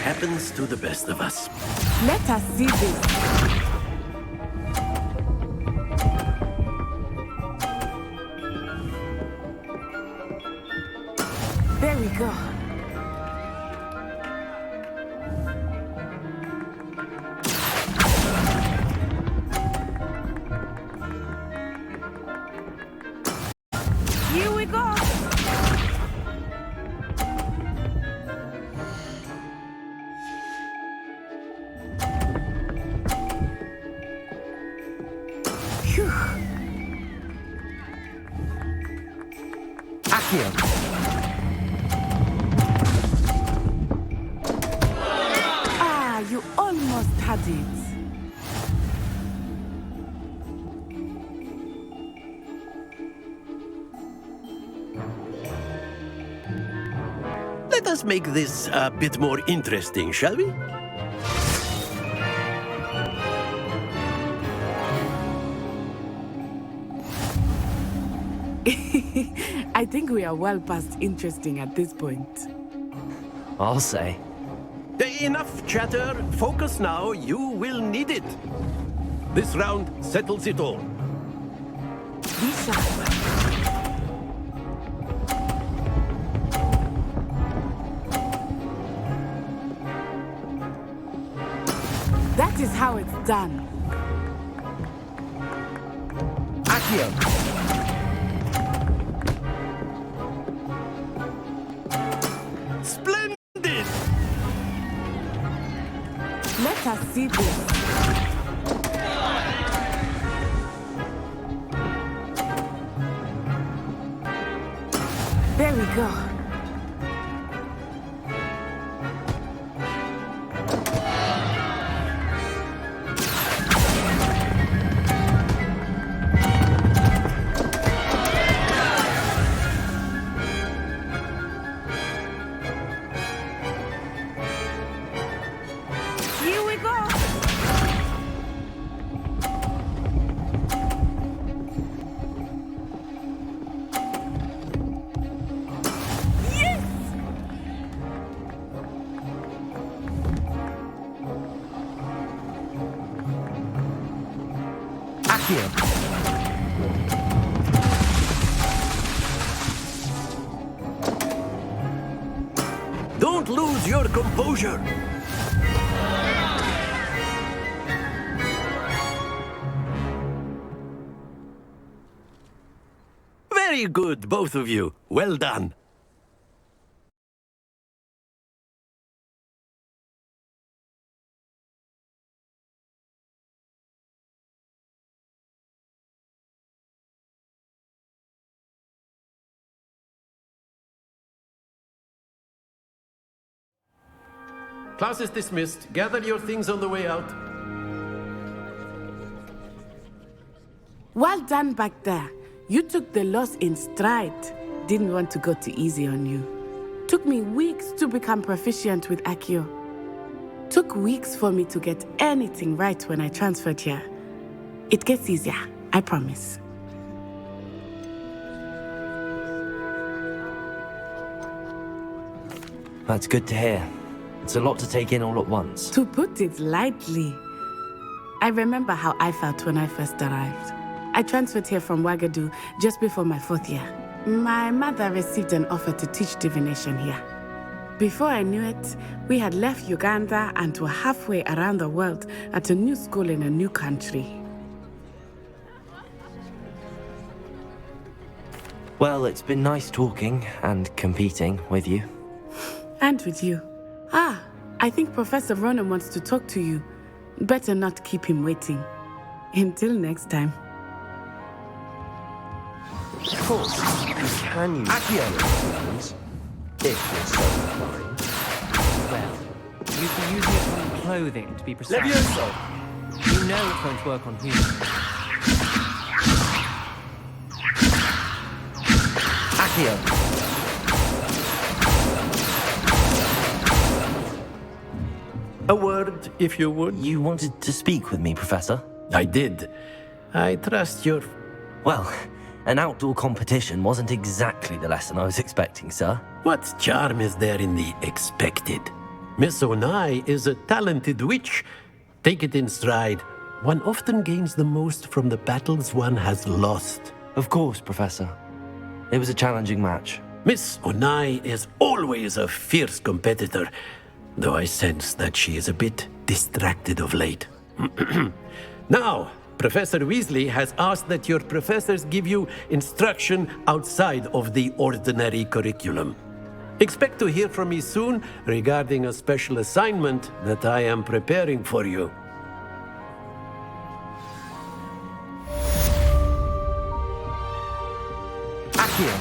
Happens to the best of us. Let us see this. There we go. Accio. Ah, you almost had it. Let us make this a bit more interesting, shall we? I think we are well past interesting at this point. I'll say. Enough chatter. Focus now. You will need it. This round settles it all. Be sharp. That is how it's done. Accio. Splendid! Let us see this. There we go. Here we go. Yes! Accio. Don't lose your composure. Very good, both of you. Well done. Class is dismissed. Gather your things on the way out. Well done back there. You took the loss in stride. Didn't want to go too easy on you. Took me weeks to become proficient with Accio. Took weeks for me to get anything right when I transferred here. It gets easier, I promise. That's good to hear. It's a lot to take in all at once. To put it lightly, I remember how I felt when I first arrived. I transferred here from Wagadu just before my 4th year. My mother received an offer to teach divination here. Before I knew it, we had left Uganda and were halfway around the world at a new school in a new country. Well, it's been nice talking and competing with you. And with you. Ah, I think Professor Ronan wants to talk to you. Better not keep him waiting. Until next time. Of course, you can use Accio, if you're so inclined. Well, you'd be using it on clothing, to be precise. Levioso! You know it's going to work on humans. Accio. A word, if you would. You wanted to speak with me, Professor? I did. I trust your... Well, an outdoor competition wasn't exactly the lesson I was expecting, sir. What charm is there in the expected? Miss Onai is a talented witch. Take it in stride. One often gains the most from the battles one has lost. Of course, Professor. It was a challenging match. Miss Onai is always a fierce competitor, though I sense that she is a bit distracted of late. Now, Professor Weasley has asked that your professors give you instruction outside of the ordinary curriculum. Expect to hear from me soon regarding a special assignment that I am preparing for you. Accio.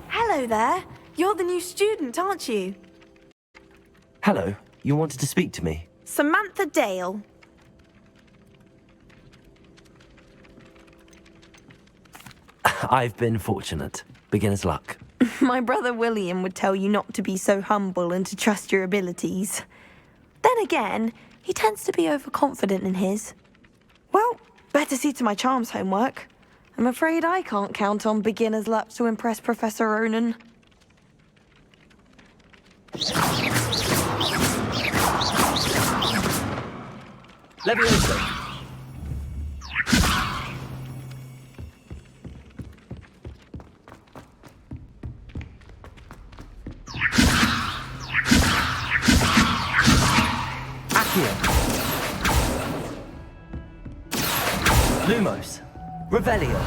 Hello there. You're the new student, aren't you? Hello, you wanted to speak to me? Samantha Dale. I've been fortunate. Beginner's luck. My brother William would tell you not to be so humble and to trust your abilities. Then again, he tends to be overconfident in his. Well, better see to my charms homework. I'm afraid I can't count on beginner's luck to impress Professor Ronan. Leviosa. Accio. Lumos. Revelio.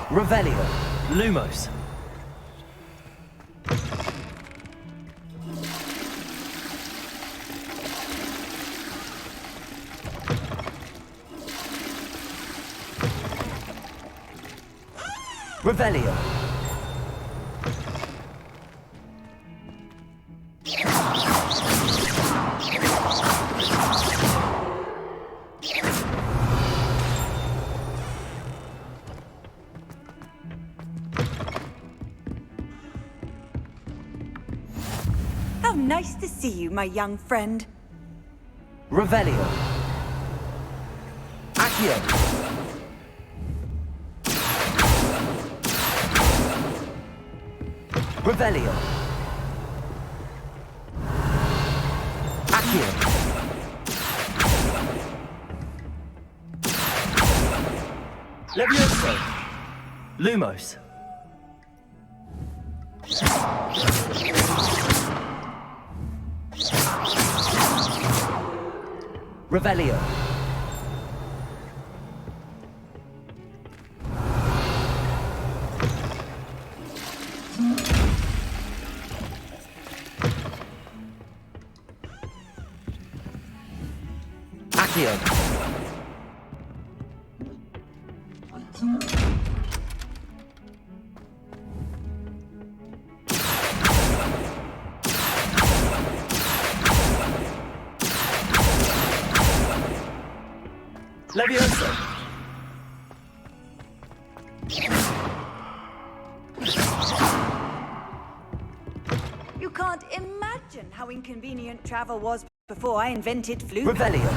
Revelio. Lumos. Revelio. How nice to see you, my young friend. Revelio. Accio. Revelio. Accio. Levioso. Lumos. Revelio. Accio. Levioso. You can't imagine how inconvenient travel was before I invented flu. Revelio.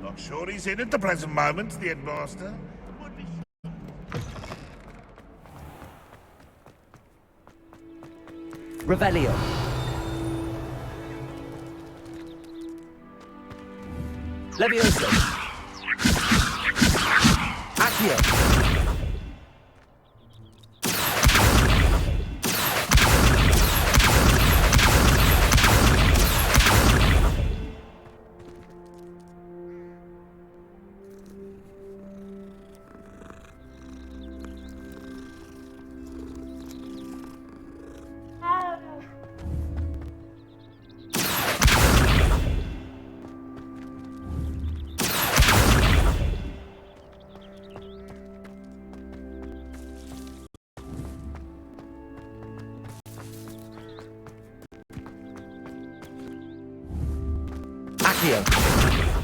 Not sure he's in at the present moment, the headmaster. Revelio. Levioso. Accio. Accio.